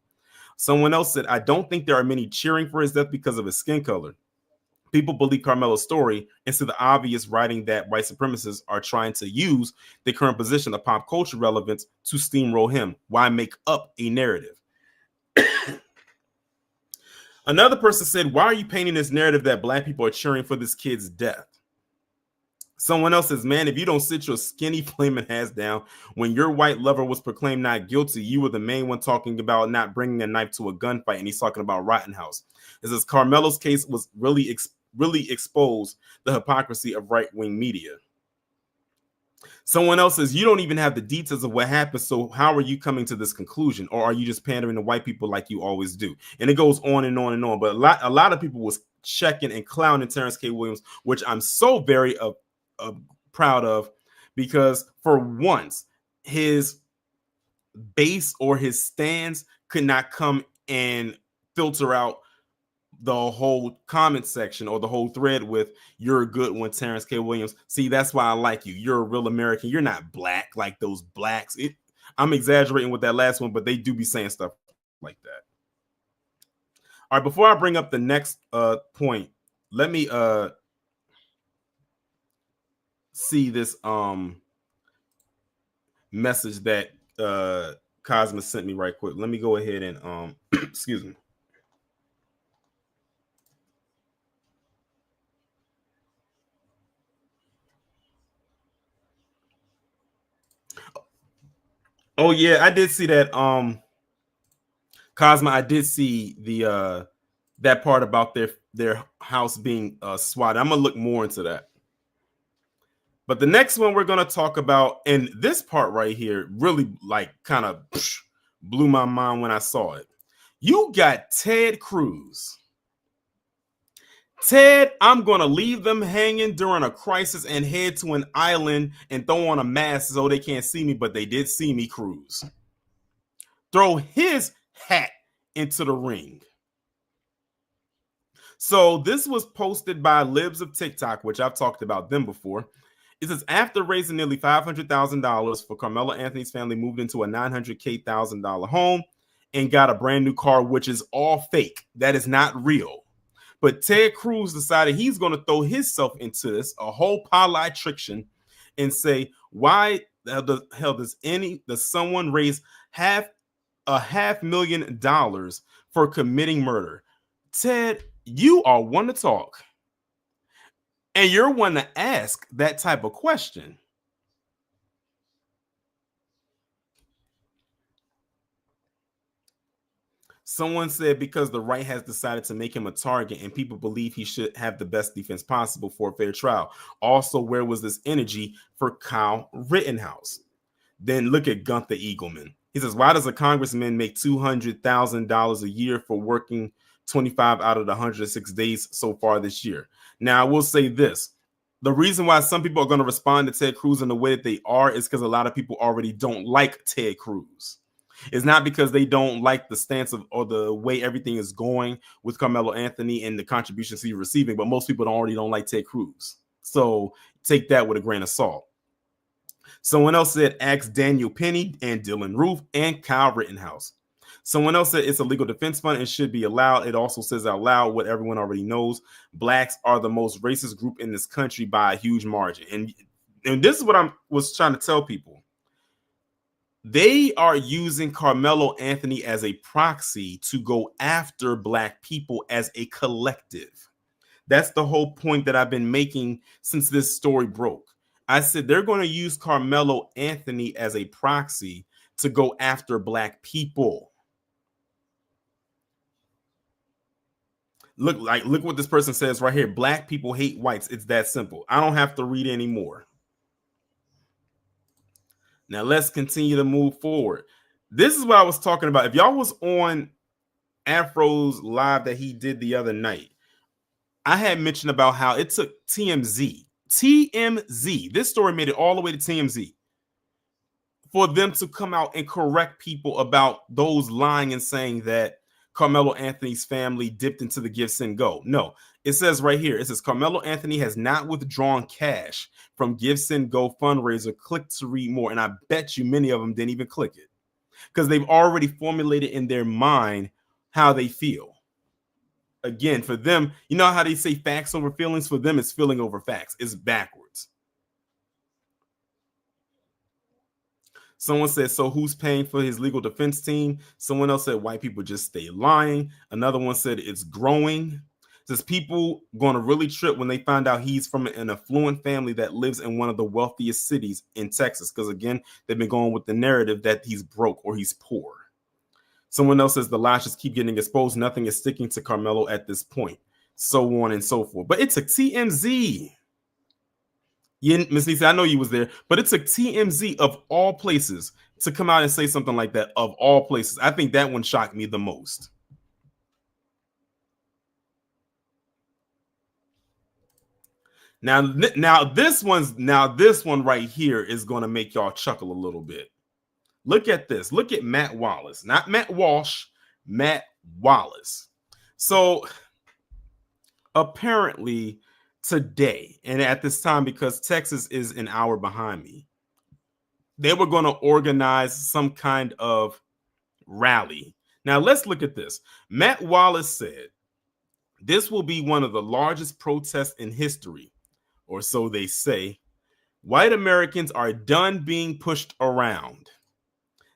Someone else said, I don't think there are many cheering for his death because of his skin color. People believe Karmelo's story instead of the obvious writing that white supremacists are trying to use the current position of pop culture relevance to steamroll him. Why make up a narrative? Another person said, why are you painting this narrative that black people are cheering for this kid's death? Someone else says, man, if you don't sit your skinny flaming ass down when your white lover was proclaimed not guilty, you were the main one talking about not bringing a knife to a gunfight, and he's talking about Rittenhouse. It says Karmelo's case was really exposed the hypocrisy of right-wing media. Someone else says, you don't even have the details of what happened, so how are you coming to this conclusion? Or are you just pandering to white people like you always do? And it goes on and on and on. But a lot of people was checking and clowning Terrence K. Williams, which I'm so very proud of, because for once, his base or his stands could not come and filter out the whole comment section or the whole thread with you're a good one, Terrence K. Williams. See, that's why I like you. You're a real American. You're not black like those blacks. I'm exaggerating with that last one, but they do be saying stuff like that. All right, before I bring up the next point, let me see this message that Cosmo sent me right quick. Let me go ahead and excuse me. Oh yeah, I did see that. Cosmo, I did see the that part about their house being swatted. I'm gonna look more into that. But the next one we're gonna talk about, and this part right here really like kind of blew my mind when I saw it. You got Ted Cruz. Ted, I'm going to leave them hanging during a crisis and head to an island and throw on a mask so they can't see me, but they did see me, Cruz. Throw his hat into the ring. So this was posted by Libs of TikTok, which I've talked about them before. It says, after raising nearly $500,000 for Carmelo Anthony's family, moved into a $900,000 home and got a brand new car, which is all fake. That is not real. But Ted Cruz decided he's going to throw himself into this, a whole politician, and say, why the hell does someone raise $500,000 for committing murder? Ted, you are one to talk. And you're one to ask that type of question. Someone said because the right has decided to make him a target and people believe he should have the best defense possible for a fair trial. Also, where was this energy for Kyle Rittenhouse? Then look at Gunther Eagleman. He says, why does a congressman make $200,000 a year for working 25 out of the 106 days so far this year? Now, I will say this. The reason why some people are going to respond to Ted Cruz in the way that they are is because a lot of people already don't like Ted Cruz. It's not because they don't like the stance of or the way everything is going with Carmelo Anthony and the contributions he's receiving, but most people already don't like Ted Cruz. So take that with a grain of salt. Someone else said, ask Daniel Penny and Dylan Roof and Kyle Rittenhouse. Someone else said it's a legal defense fund and should be allowed. It also says out loud what everyone already knows. Blacks are the most racist group in this country by a huge margin. And this is what I was trying to tell people. They are using Carmelo Anthony as a proxy to go after Black people as a collective. That's the whole point that I've been making since this story broke. I said they're going to use Carmelo Anthony as a proxy to go after Black people. Look what this person says right here. Black people hate whites. It's that simple. I don't have to read anymore. Now let's continue to move forward. This is what I was talking about. If y'all was on Afro's live that he did the other night, I had mentioned about how it took TMZ. This story made it all the way to TMZ for them to come out and correct people about those lying and saying that Carmelo Anthony's family dipped into the GiveSendGo. No, it says right here, it says Carmelo Anthony has not withdrawn cash from GiveSendGo fundraiser. Click to read more. And I bet you many of them didn't even click it because they've already formulated in their mind how they feel. Again, for them, you know how they say facts over feelings? For them, it's feeling over facts. It's backwards. Someone said, so who's paying for his legal defense team? Someone else said, white people just stay lying. Another one said, it's growing. Says people going to really trip when they find out he's from an affluent family that lives in one of the wealthiest cities in Texas. Because again, they've been going with the narrative that he's broke or he's poor. Someone else says the lies just keep getting exposed. Nothing is sticking to Carmelo at this point. So on and so forth. But it took TMZ. Yeah, Miss Lisa, I know you was there, but it took TMZ of all places to come out and say something like that. Of all places, I think that one shocked me the most. Now this one right here is going to make y'all chuckle a little bit. Look at this. Look at Matt Wallace, not Matt Walsh, Matt Wallace. So apparently today, and at this time, because Texas is an hour behind me, they were going to organize some kind of rally. Now let's look at this. Matt Wallace said, this will be one of the largest protests in history, or so they say. White Americans are done being pushed around.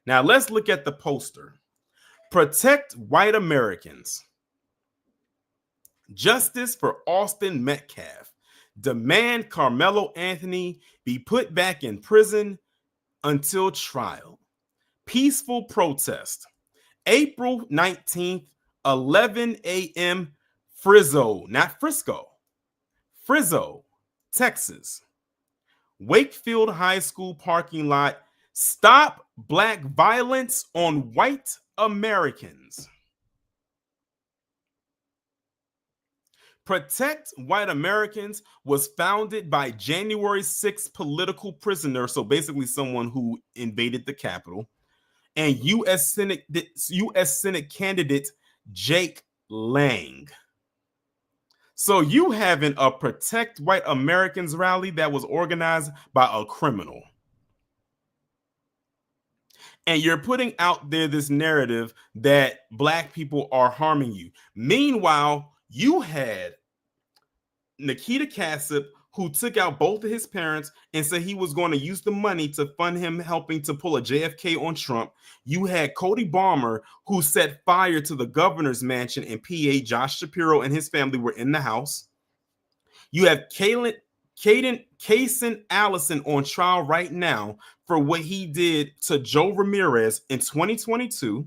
Now let's look at the poster. Protect white Americans. Justice for Austin Metcalf. Demand Carmelo Anthony be put back in prison until trial. Peaceful protest. April 19th, 11 a.m. Frisco, not Frisco. Frisco, Texas. Wakefield High School parking lot. Stop Black violence on white Americans. Protect White Americans was founded by January 6th political prisoner, so basically someone who invaded the Capitol, and U.S. Senate candidate Jake Lang. So you having a Protect White Americans rally that was organized by a criminal. And you're putting out there this narrative that black people are harming you. Meanwhile, you had Nikita Kassip, who took out both of his parents and said he was going to use the money to fund him helping to pull a JFK on Trump. You had Cody Balmer, who set fire to the governor's mansion in PA. Josh Shapiro and his family were in the house. You have Kason Allison on trial right now for what he did to Joe Ramirez in 2022.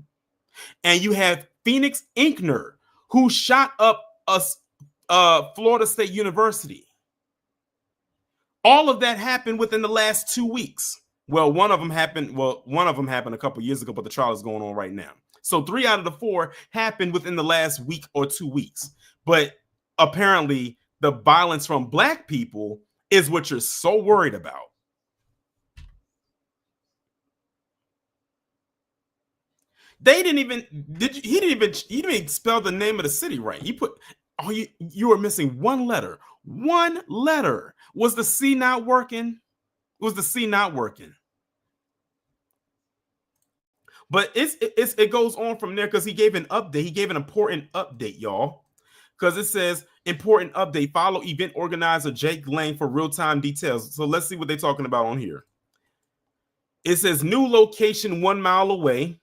And you have Phoenix Inkner, who shot up Florida State University. All of that happened within the last 2 weeks. Well, one of them happened a couple years ago, but the trial is going on right now. So 3 out of the 4 happened within the last week or 2 weeks. But apparently the violence from black people is what you're so worried about. They didn't even he didn't even spell the name of the city right. You were missing one letter. One letter. Was the C not working? Was the C not working? But it goes on from there because he gave an update. He gave an important update, y'all. Because it says important update. Follow event organizer Jake Lang for real-time details. So let's see what they're talking about on here. It says new location 1 mile away.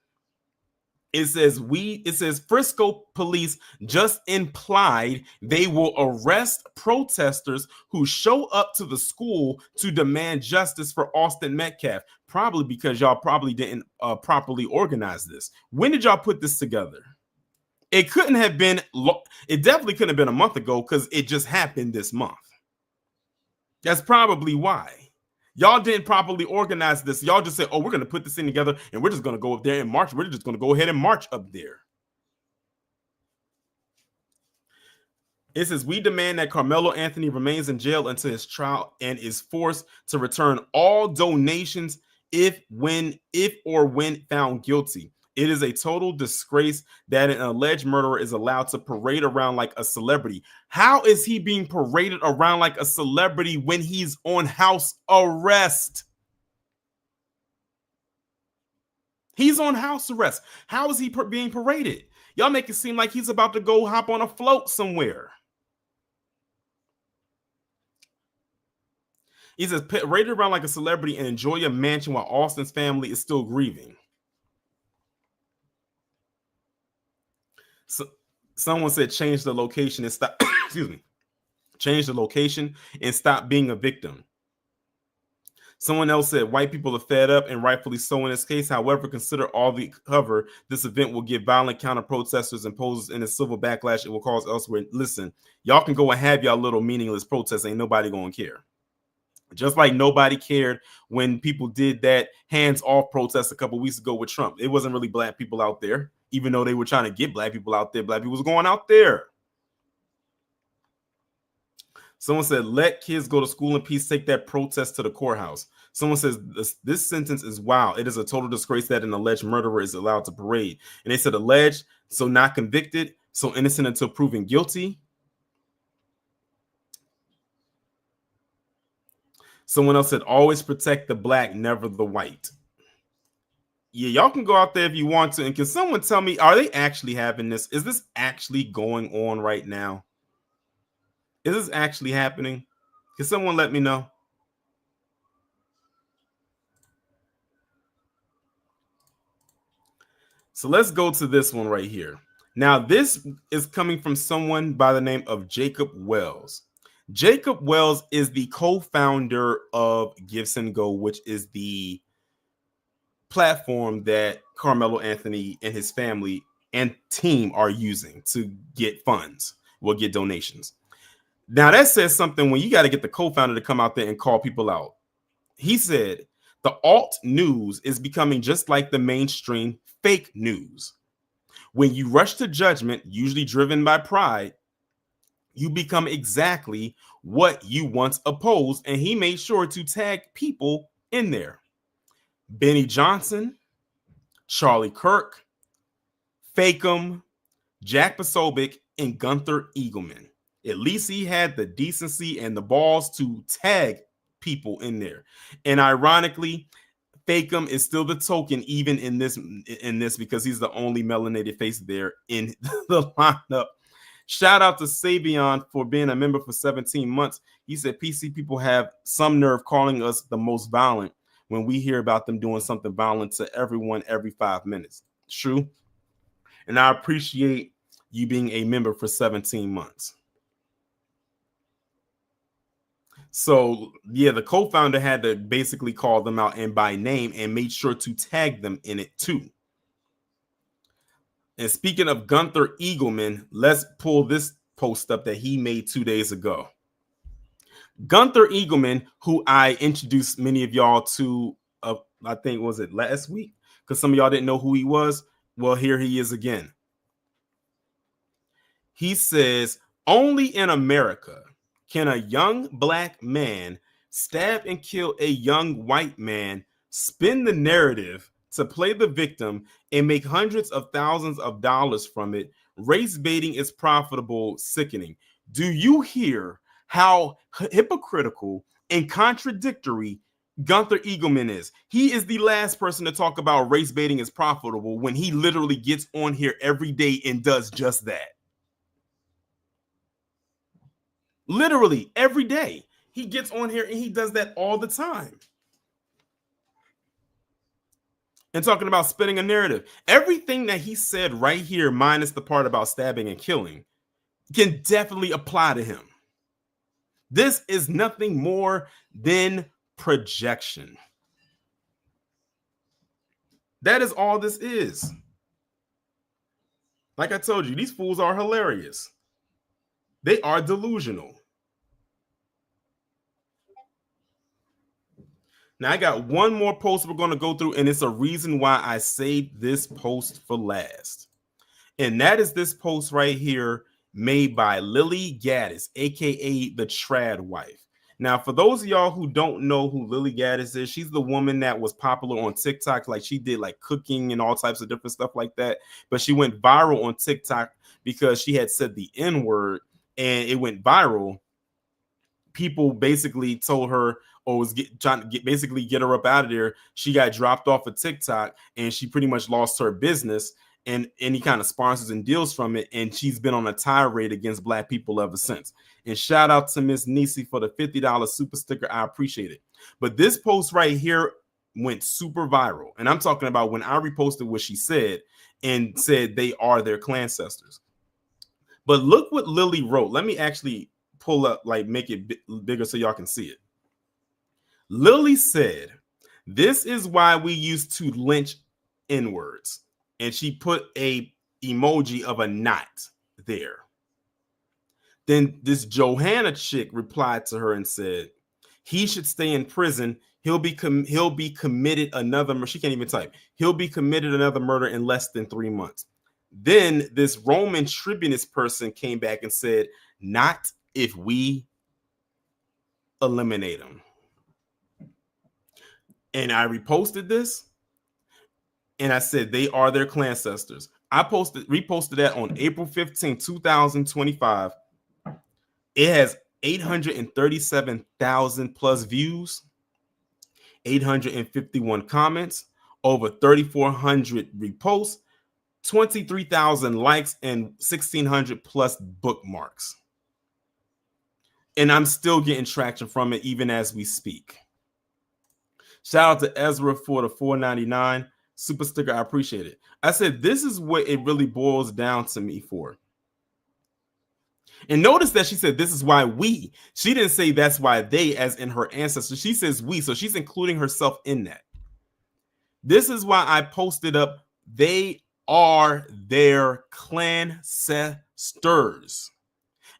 It says Frisco police just implied they will arrest protesters who show up to the school to demand justice for Austin Metcalf. Probably because y'all probably didn't properly organize this. When did y'all put this together? It couldn't have been. It definitely couldn't have been a month ago because it just happened this month. That's probably why. Y'all didn't properly organize this. Y'all just said, oh, we're going to put this thing together and we're just going to go up there and march. We're just going to go ahead and march up there. It says, we demand that Karmelo Anthony remains in jail until his trial and is forced to return all donations if or when found guilty. It is a total disgrace that an alleged murderer is allowed to parade around like a celebrity. How is he being paraded around like a celebrity when he's on house arrest? He's on house arrest. How is he being paraded? Y'all make it seem like he's about to go hop on a float somewhere. He says, paraded around like a celebrity and enjoy your mansion while Austin's family is still grieving. So, someone said change the location and stop. Excuse me. Change the location and stop being a victim. Someone else said white people are fed up and rightfully so in this case. However, consider all the cover this event will give violent counter protesters and poses in a civil backlash it will cause elsewhere. Listen, y'all can go and have y'all little meaningless protests. Ain't nobody gonna care. Just like nobody cared when people did that hands-off protest a couple weeks ago with Trump. It wasn't really black people out there, even though they were trying to get black people out there. Black people was going out there. Someone said, let kids go to school in peace. Take that protest to the courthouse. Someone says, this sentence is wow. It is a total disgrace that an alleged murderer is allowed to parade. And they said alleged, so not convicted, so innocent until proven guilty. Someone else said, always protect the black, never the white. Yeah, y'all can go out there if you want to. And can someone tell me, are they actually having this? Is this actually going on right now? Is this actually happening? Can someone let me know? So let's go to this one right here. Now, this is coming from someone by the name of Jacob Wells. Jacob Wells is the co-founder of GiveSendGo, which is the platform that Karmelo Anthony and his family and team are using to get funds, will get donations. Now, that says something when you got to get the co-founder to come out there and call people out. He said, the alt news is becoming just like the mainstream fake news. When you rush to judgment, usually driven by pride, you become exactly what you once opposed. And he made sure to tag people in there. Benny Johnson, Charlie Kirk, Fakem, Jack Posobiec, and Gunther Eagleman. At least he had the decency and the balls to tag people in there. And ironically, Fakem is still the token even in this because he's the only melanated face there in the lineup. Shout out to Savion for being a member for 17 months. He said PC people have some nerve calling us the most violent when we hear about them doing something violent to everyone every 5 minutes. True. And I appreciate you being a member for 17 months. So, yeah, the co-founder had to basically call them out and by name and made sure to tag them in it too. And speaking of Gunther Eagleman, let's pull this post up that he made 2 days ago. Gunther Eagleman, who I introduced many of y'all to, I think, was it last week? Because some of y'all didn't know who he was. Well, here he is again. He says, only in America can a young black man stab and kill a young white man, spin the narrative to play the victim, and make hundreds of thousands of dollars from it. Race baiting is profitable, sickening. Do you hear how hypocritical and contradictory Gunther Eagleman is? He is the last person to talk about race baiting is profitable when he literally gets on here every day and does just that. Literally every day. He gets on here and he does that all the time. And talking about spinning a narrative. Everything that he said right here, minus the part about stabbing and killing, can definitely apply to him. This is nothing more than projection. That is all this is. Like I told you, these fools are hilarious. They are delusional. Now, I got one more post we're going to go through, and it's a reason why I saved this post for last. And that is this post right here made by Lily Gaddis, aka the Trad Wife. Now, for those of y'all who don't know who Lily Gaddis is, she's the woman that was popular on TikTok. Like, she did like cooking and all types of different stuff like that. But she went viral on TikTok because she had said the N-word and it went viral. People basically told her, or was trying to get her up out of there. She got dropped off of TikTok and she pretty much lost her business and any kind of sponsors and deals from it. And she's been on a tirade against black people ever since. And shout out to Miss Nisi for the $50 super sticker. I appreciate it. But this post right here went super viral. And I'm talking about when I reposted what she said and said they are their clan ancestors. But look what Lily wrote. Let me actually pull up, like make it bigger so y'all can see it. Lily said, this is why we used to lynch N-words. And she put a emoji of a knot there. Then this Johanna chick replied to her and said, he should stay in prison. He'll be committed another murder. She can't even type. He'll be committed another murder in less than 3 months. Then this Roman tribunus person came back and said, not if we eliminate him. And I reposted this and I said they are their clan ancestors. I reposted that on April 15, 2025. It has 837,000 plus views, 851 comments, over 3,400 reposts, 23,000 likes, and 1,600 plus bookmarks. And I'm still getting traction from it even as we speak. Shout out to Ezra for the $4.99 super sticker. I appreciate it. I said, this is what it really boils down to me for. And notice that she said, this is why we. She didn't say that's why they, as in her ancestors. She says we. So she's including herself in that. This is why I posted up, they are their clan ancestors.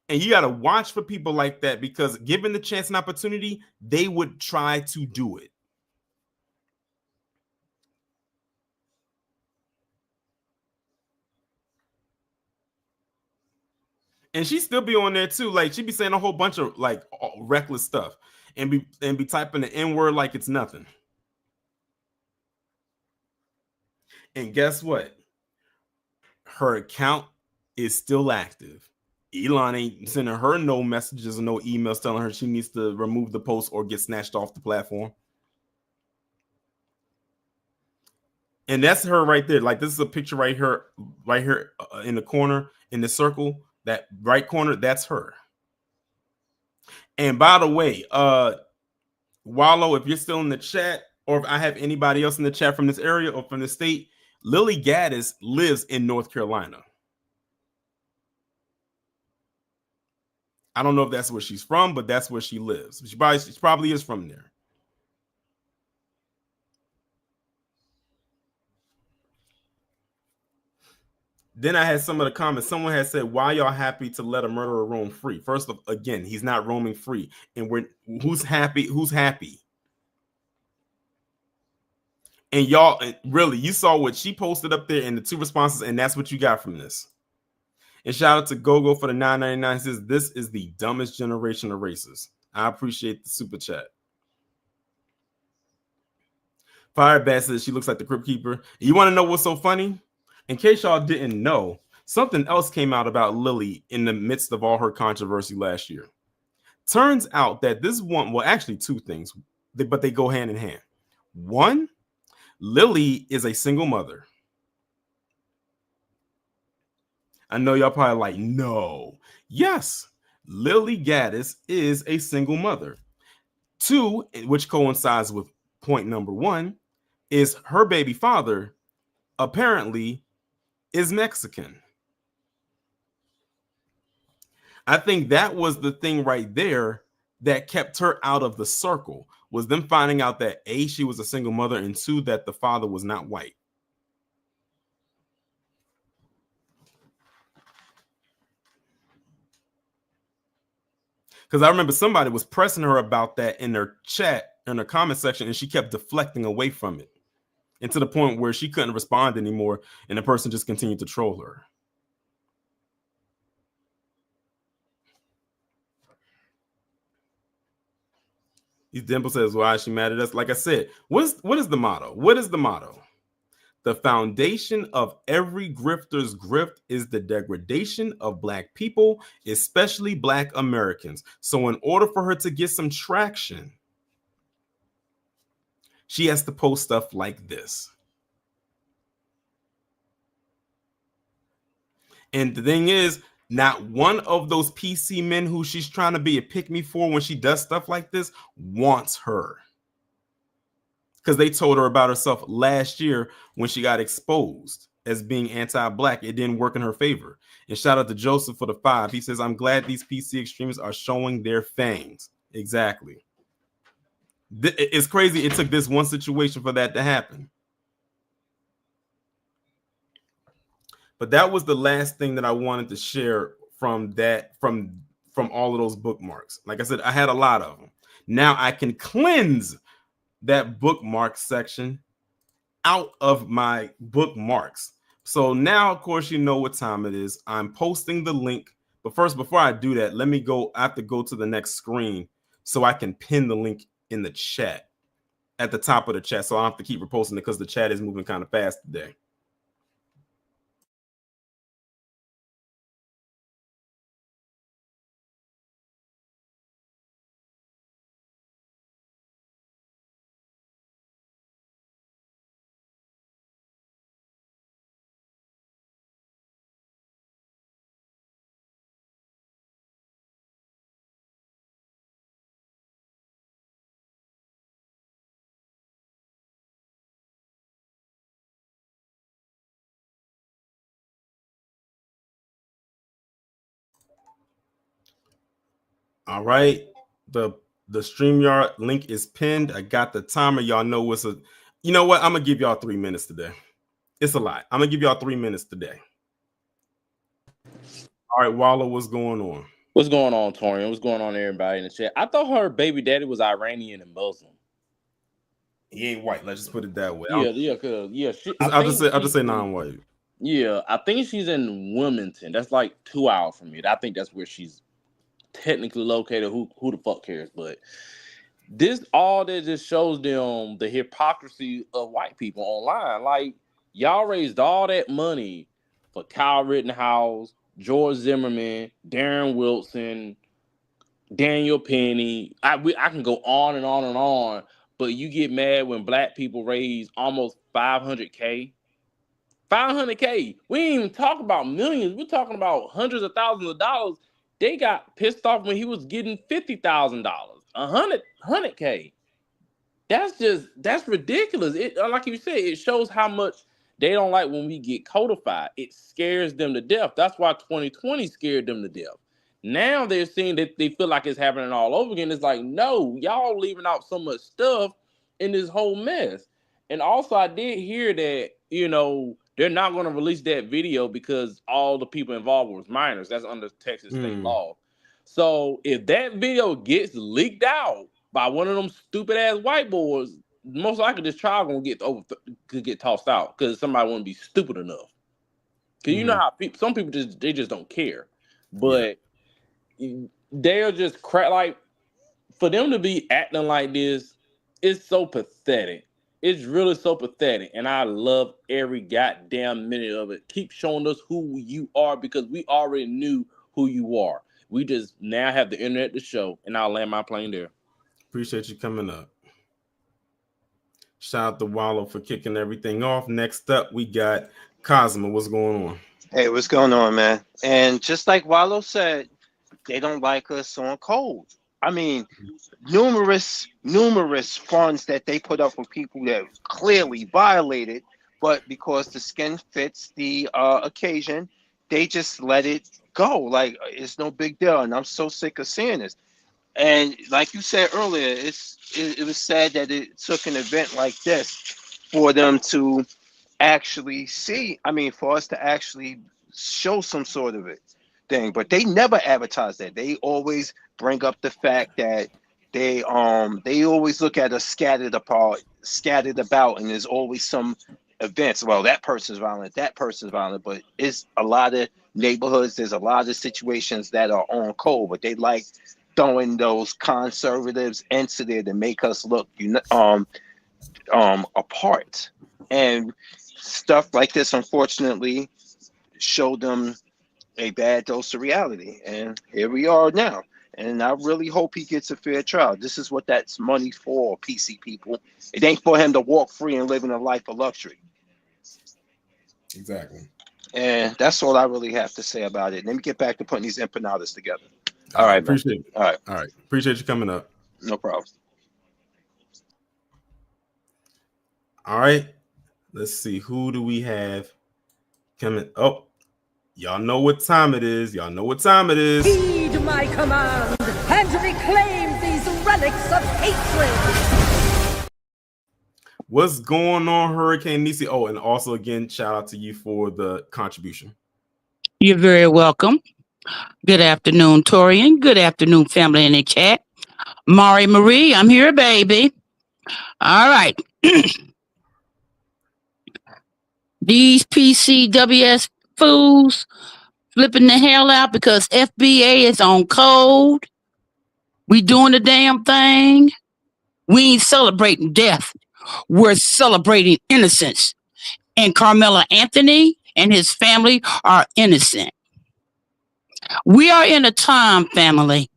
And you got to watch for people like that because given the chance and opportunity, they would try to do it. And she still be on there too. Like she be saying a whole bunch of like reckless stuff and be typing the N-word like it's nothing. And guess what? Her account is still active Elon ain't sending her no messages or no emails telling her she needs to remove the post or get snatched off the platform. And that's her right there. Like, this is a picture right here in the corner, in the circle, that right corner, that's her. And by the way, Wallow, if you're still in the chat, or if I have anybody else in the chat from this area or from the state, Lily Gaddis lives in North Carolina. I don't know if that's where she's from, but that's where she lives. She probably is from there. Then I had some of the comments. Someone had said, why y'all happy to let a murderer roam free? First of again, he's not roaming free. And who's happy? Who's happy? And y'all, really, you saw what she posted up there in the 2 responses, and that's what you got from this. And shout out to Gogo for the $9.99. Says, this is the dumbest generation of racists. I appreciate the super chat. Firebat says she looks like the Crypt Keeper. You want to know what's so funny? In case y'all didn't know, something else came out about Lily in the midst of all her controversy last year. Turns out that this one, well, actually 2 things, but they go hand in hand. One, Lily is a single mother. I know y'all probably like, no. Yes, Lily Gaddis is a single mother. 2, which coincides with point number 1, is her baby father apparently is Mexican. I think that was the thing right there that kept her out of the circle, was them finding out that A, she was a single mother, and 2, that the father was not white. Because I remember somebody was pressing her about that in their chat, in her comment section, and she kept deflecting away from it. And to the point where she couldn't respond anymore, and the person just continued to troll her. Dimple says, why is she mad at us? Like I said, what is the motto? What is the motto? The foundation of every grifter's grift is the degradation of Black people, especially Black Americans. So in order for her to get some traction, she has to post stuff like this. And the thing is, not one of those PC men who she's trying to be a pick-me for when she does stuff like this wants her. Because they told her about herself last year when she got exposed as being anti-Black. It didn't work in her favor. And shout out to Joseph for the 5. He says, I'm glad these PC extremists are showing their fangs. Exactly. It's crazy. It took this one situation for that to happen. But that was the last thing that I wanted to share from all of those bookmarks. Like I said, I had a lot of them. Now I can cleanse that bookmark section out of my bookmarks. So now, of course, you know what time it is. I'm posting the link. But first, before I do that, let me go. I have to go to the next screen so I can pin the link in the chat at the top of the chat. So I don't have to keep reposting it because the chat is moving kind of fast today. All right. The StreamYard link is pinned. I got the timer. Y'all know what's a. You know what? I'm gonna give y'all 3 minutes today. It's a lot. I'm gonna give y'all 3 minutes today. All right, Wallow, what's going on? What's going on, Torian? What's going on, everybody in the chat? I thought her baby daddy was Iranian and Muslim. He ain't white. Let's just put it that way. I'll just say non-white. Yeah, I think she's in Wilmington. That's like 2 hours from me. I think that's where she's technically located. Who the fuck cares? But this all that just shows them the hypocrisy of white people online. Like, y'all raised all that money for Kyle Rittenhouse, George Zimmerman, Darren Wilson, Daniel Penny. I can go on and on and on, but you get mad when black people raise almost 500K. 500K. We ain't even talk about millions. We're talking about hundreds of thousands of dollars. They got pissed off when he was getting $50,000, 100K. That's ridiculous. It, like you said, it shows how much they don't like when we get codified. It scares them to death. That's why 2020 scared them to death. Now they're seeing that they feel like it's happening all over again. It's like, no, y'all leaving out so much stuff in this whole mess. And also, I did hear that, they're not going to release that video because all the people involved was minors. That's under Texas state law. So if that video gets leaked out by one of them stupid ass white boys, most likely this trial could get tossed out because somebody wouldn't be stupid enough. Because you know how some people just don't care, but they're just crap. Like, for them to be acting like this, it's so pathetic. It's really so pathetic, and I love every goddamn minute of it. Keep showing us who you are because we already knew who you are. We just now have the internet to show, and I'll land my plane there. Appreciate you coming up. Shout out to Wallow for kicking everything off. Next up, we got Cosmo. What's going on? Hey, what's going on, man? And just like Wallow said, they don't like us on code. I mean, numerous funds that they put up for people that clearly violated, but because the skin fits the occasion, they just let it go. Like, it's no big deal. And I'm so sick of seeing this. And like you said earlier, it was sad that it took an event like this for them to actually see. I mean, for us to actually show some sort of thing, but they never advertise that. They always bring up the fact that they always look at us scattered about, and there's always some events. Well, that person's violent, but it's a lot of neighborhoods. There's a lot of situations that are on code, but they like throwing those conservatives into there to make us look apart. And stuff like this, unfortunately, showed them a bad dose of reality. And here we are now. And I really hope he gets a fair trial. This is what that's money for, PC people. It ain't for him to walk free and live in a life of luxury. Exactly. And that's all I really have to say about it. Let me get back to putting these empanadas together. All right, appreciate it. All right. Appreciate you coming up. No problem. All right. Let's see. Who do we have coming? Oh, y'all know what time it is. Heed my command and reclaim these relics of hatred. What's going on, Hurricane Nisi? Oh, and also again, shout out to you for the contribution. You're very welcome. Good afternoon, Torian. Good afternoon, family in the chat. Mari Marie, I'm here, baby. All right. These PCWS fools flipping the hell out because FBA is on code. We doing the damn thing. We ain't celebrating death. We're celebrating innocence. And Karmelo Anthony and his family are innocent. We are in a time, family.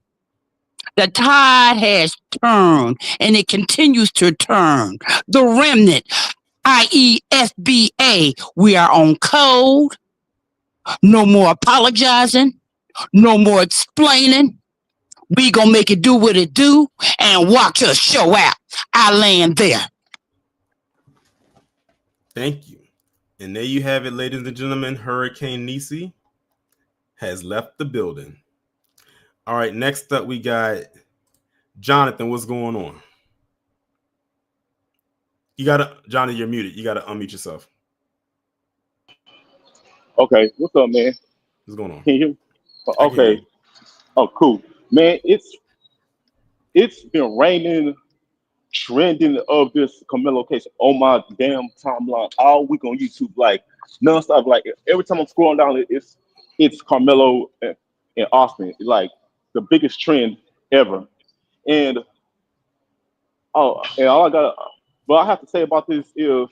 The tide has turned and it continues to turn. The remnant, i.e. FBA, we are on code. No more apologizing. No more explaining. We gonna make it do what it do and watch us show out. I land there. Thank you. And there you have it, ladies and gentlemen. Hurricane Nisi has left the building. All right, next up we got Jonathan. What's going on? Jonathan, you're muted. You gotta unmute yourself. Okay, what's up, man? What's going on? Can you hear me? Okay. Oh, cool. Man, it's been raining, trending of this Karmelo case on my damn timeline all week on YouTube, like nonstop. Like every time I'm scrolling down, it's Karmelo and Austin, like the biggest trend ever. And all I have to say about this is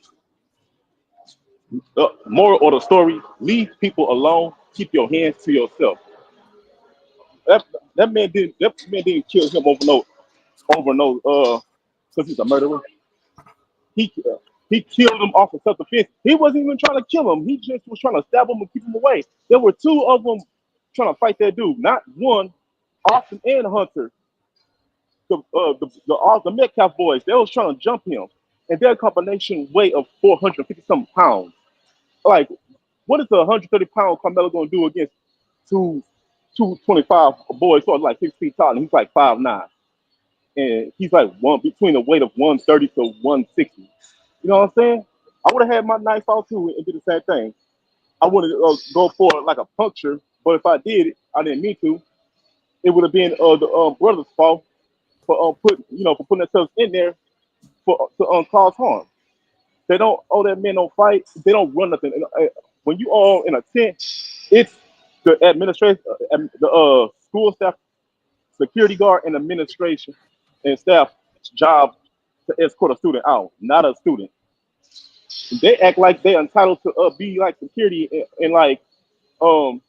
moral of the story: leave people alone. keep your hands to yourself. That man didn't kill him over no because he's a murderer. He he killed him off of self-defense. He wasn't even trying to kill him. He just was trying to stab him and keep him away. There were two of them trying to fight that dude, not one. Austin and Hunter, the Metcalf boys, they was trying to jump him, and their combination weight of 450 something pounds. Like, what is a 130-pound Carmelo gonna do against 225 boys who are like 6 feet tall, and he's like 5'9", and he's like between the weight of 130 to 160. You know what I'm saying? I would have had my knife out too and did the same thing. I wanted to go for like a puncture, but if I did it, I didn't mean to. It would have been the brother's fault for for putting themselves in there to cause harm. They don't owe that man no fight. They don't run nothing. When you all in a tent, it's the administration, the school staff, security guard, and administration and staff job to escort a student out, not a student. They act like they're entitled to be like security and like force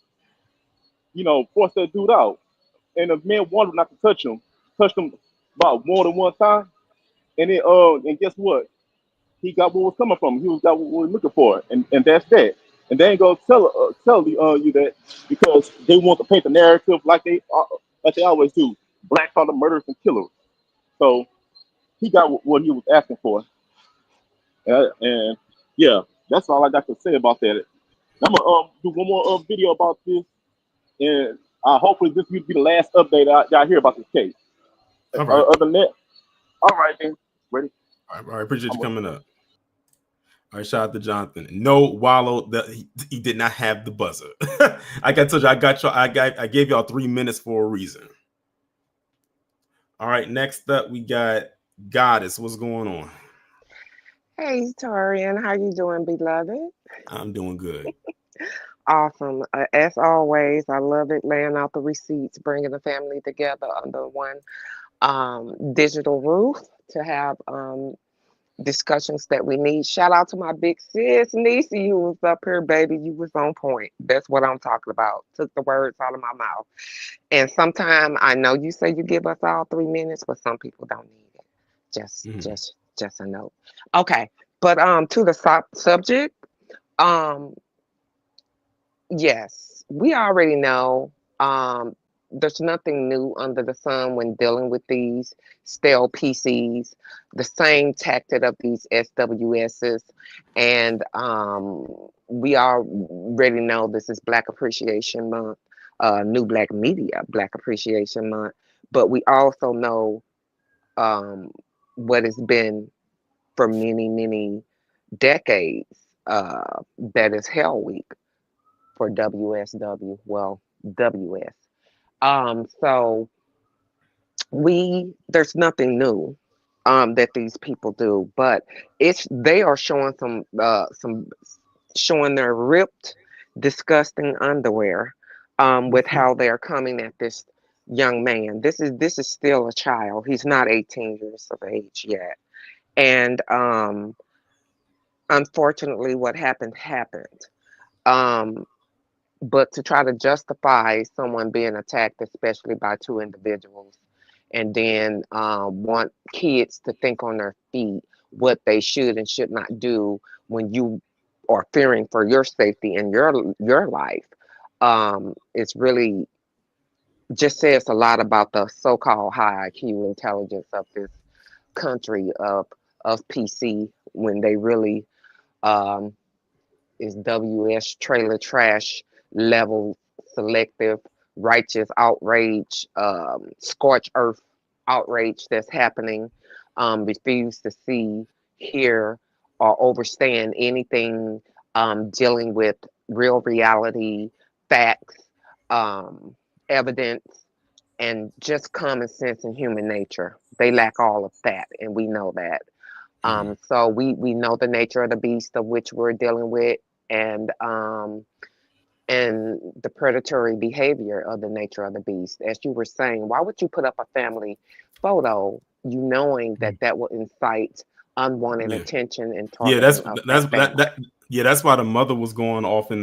that dude out. And the man wanted not to touched him about more than one time, and then and guess what? He got what was coming from him. He got what we were looking for, and that's that. And they ain't gonna tell you that because they want to paint the narrative like they always do. Blacks are the murderers and killers. So he got what he was asking for, and yeah, that's all I got to say about that. I'm gonna do one more video about this, and hopefully this will be the last update y'all hear about this case. All right. Other than that, all right then, ready? All right, appreciate you coming up. All right, shout out to Jonathan. No, Wallow, he did not have the buzzer. Like I told you, I gave y'all 3 minutes for a reason. All right, next up we got Goddess. What's going on? Hey, Torian, how you doing, beloved? I'm doing good. Awesome. As always, I love it, laying out the receipts, bringing the family together under one digital roof to have discussions that we need. Shout out to my big sis, Niecy, who was up here, baby. You was on point. That's what I'm talking about. Took the words out of my mouth. And sometimes I know you say you give us all 3 minutes, but some people don't need it. Just a note. Okay. But to the subject, yes, we already know there's nothing new under the sun when dealing with these stale PCs, the same tactic of these SWSs. And we already know this is Black Appreciation Month, New Black Media Black Appreciation Month. But we also know what has been for many, many decades, that is Hell Week for WSW, well, WS. So there's nothing new that these people do, but they are showing showing their ripped, disgusting underwear with how they're coming at this young man. This is still a child. He's not 18 years of age yet. And unfortunately what happened. But to try to justify someone being attacked, especially by two individuals, and then want kids to think on their feet what they should and should not do when you are fearing for your safety and your life, it's really just says a lot about the so-called high IQ intelligence of this country of PC, when they really is WS trailer trash level selective righteous outrage, scorched earth outrage that's happening. Refuse to see, hear, or understand anything dealing with real reality, facts, evidence, and just common sense and human nature. They lack all of that, and we know that. So we know the nature of the beast of which we're dealing with, and the predatory behavior of the nature of the beast. As you were saying, why would you put up a family photo, you knowing that will incite unwanted attention and targeting that's why the mother was going off in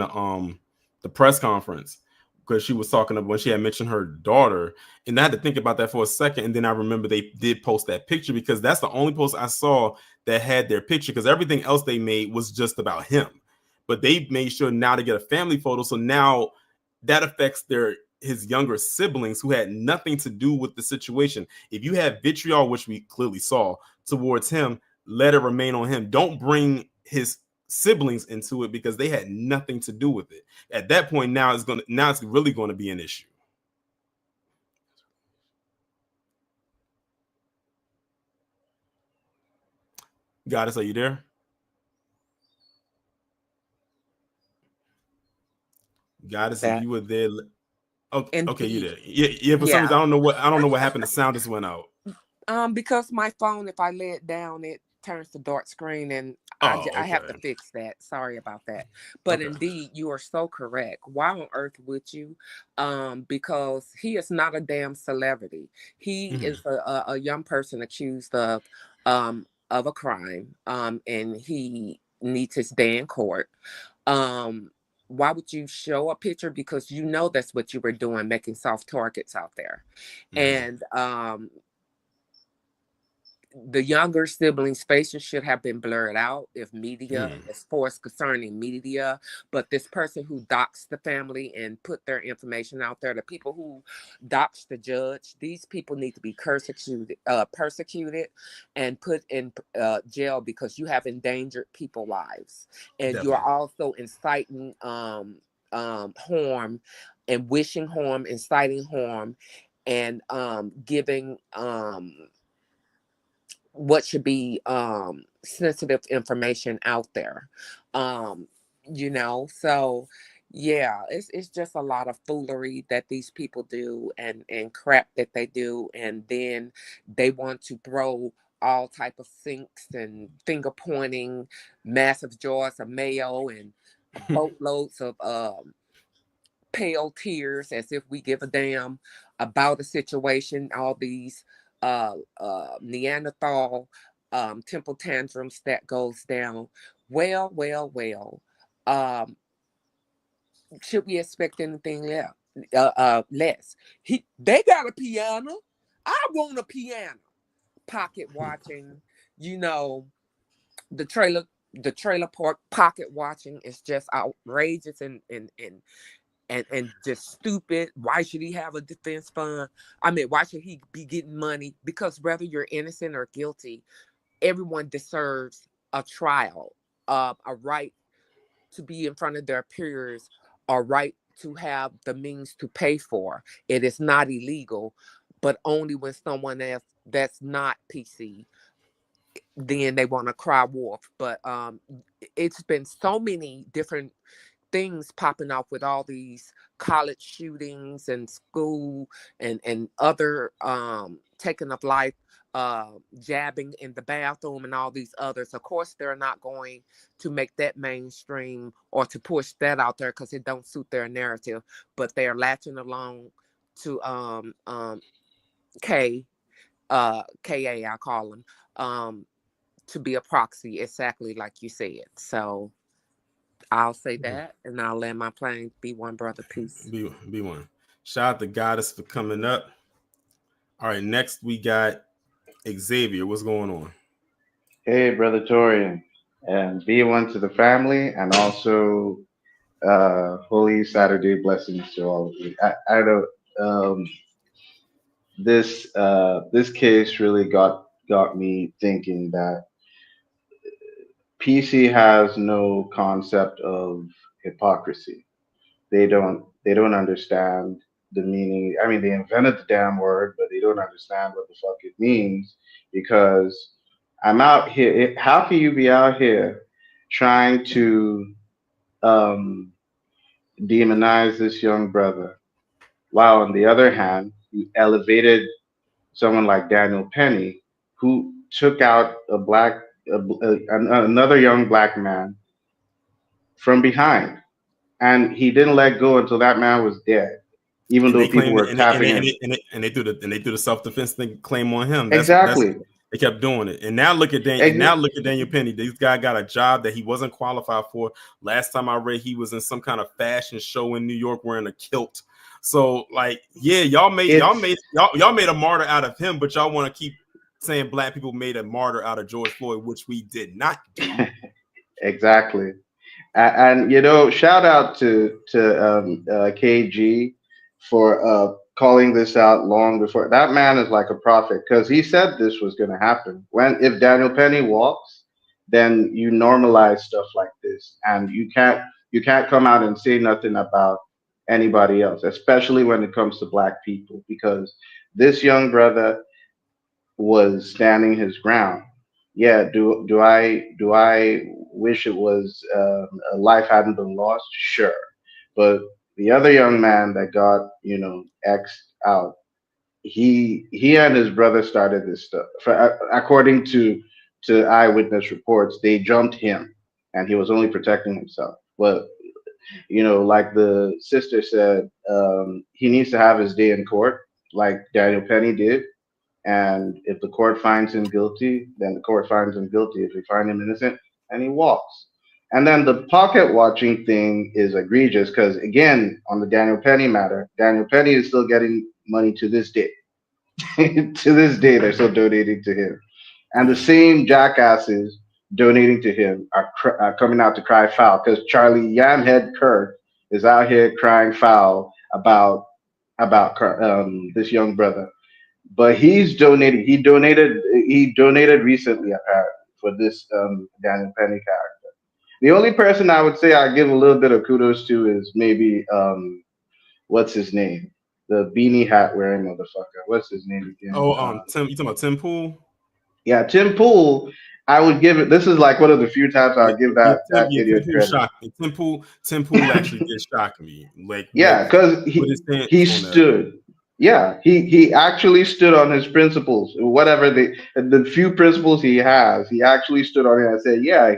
the press conference, because she was talking about when she had mentioned her daughter, and I had to think about that for a second, and then I remember they did post that picture, because that's the only post I saw that had their picture, because everything else they made was just about him. But they made sure now to get a family photo, so now that affects his younger siblings who had nothing to do with the situation. If you have vitriol, which we clearly saw towards him, let it remain on him. Don't bring his siblings into it, because they had nothing to do with it. At that point, now it's really going to be an issue. Goddess, are you there? Goddess, if you were there. Okay, you there. Yeah, for some reason, I don't know what happened. The sound just went out. Because my phone, if I lay it down, it turns to dark screen, and I have to fix that. Sorry about that. But indeed, you are so correct. Why on earth would you? Because he is not a damn celebrity. He is a young person accused of a crime, and he needs his day in court. Why would you show a picture? Because you know that's what you were doing, making soft targets out there. And the younger siblings' faces should have been blurred out if media, as far as concerning media. But this person who doxed the family and put their information out there, the people who doxed the judge, these people need to be persecuted and put in jail, because you have endangered people's lives. And Definitely. you are also inciting harm and wishing harm, inciting harm, and giving what should be sensitive information out there. So yeah, it's just a lot of foolery that these people do, and crap that they do, and then they want to throw all type of sinks and finger pointing, massive jars of mayo and boatloads of pale tears, as if we give a damn about a situation. All these Neanderthal temple tantrums that goes down. Well. Should we expect anything less? They got a piano. I want a piano. Pocket watching, the trailer park pocket watching is just outrageous and just stupid. Why should he have a defense fund? I mean, why should he be getting money? Because whether you're innocent or guilty, everyone deserves a trial, a right to be in front of their peers, a right to have the means to pay for. It is not illegal, but only when someone else that's not PC, then they want to cry wolf. But it's been so many different things popping up with all these college shootings and school and other taking of life, jabbing in the bathroom and all these others. Of course, they're not going to make that mainstream or to push that out there because it don't suit their narrative, but they're latching along to KA, I call them, to be a proxy, exactly like you said. So I'll say that, and I'll land my plane. Be one, brother. Peace. Be one. Shout out to Goddess for coming up. All right, next we got Xavier. What's going on? Hey, brother Torian, and be one to the family, and also Holy Saturday blessings to all of you. I don't. This case really got me thinking that PC has no concept of hypocrisy. They don't understand the meaning. I mean, they invented the damn word, but they don't understand what the fuck it means, because I'm out here. How can you be out here trying to demonize this young brother, while on the other hand, you elevated someone like Daniel Penny, who took out another young black man from behind, and he didn't let go until that man was dead, even And though they people claimed were tapping him. and they threw the self-defense thing claim on him. Exactly. They kept doing it, and now look at Daniel Penny. This guy got a job that he wasn't qualified for. Last time I read, he was in some kind of fashion show in New York wearing a kilt. So, like, yeah, y'all made a martyr out of him, but y'all want to keep saying black people made a martyr out of George Floyd, which we did not do. Exactly. And you know, shout out to KG for calling this out long before. That man is like a prophet, because he said this was going to happen. If Daniel Penny walks, then you normalize stuff like this, and you can't come out and say nothing about anybody else, especially when it comes to black people, because this young brother was standing his ground. Yeah, do I wish it was a life hadn't been lost? Sure, but the other young man that got X'd out, he and his brother started this stuff. According to eyewitness reports, they jumped him, and he was only protecting himself. But like the sister said, he needs to have his day in court, like Daniel Penny did. And if the court finds him guilty, then the court finds him guilty. If they find him innocent, and he walks. And then the pocket watching thing is egregious, because, again, on the Daniel Penny matter, Daniel Penny is still getting money to this day. To this day, they're still donating to him. And the same jackasses donating to him are coming out to cry foul, because Charlie Yamhead Kirk is out here crying foul about this young brother. But he's donating. He donated recently, apparently, for this Daniel Penny character. The only person I would say I give a little bit of kudos to is maybe what's his name? The beanie hat wearing motherfucker. What's his name again? Tim. You talking about Tim Pool? Yeah, Tim Pool. I would give it. This is like one of the few times I'll give that idiot credit. Tim Pool actually did shock me. Like, yeah, because he stood. Yeah, he actually stood on his principles. Whatever the few principles he has, he actually stood on it and said, yeah,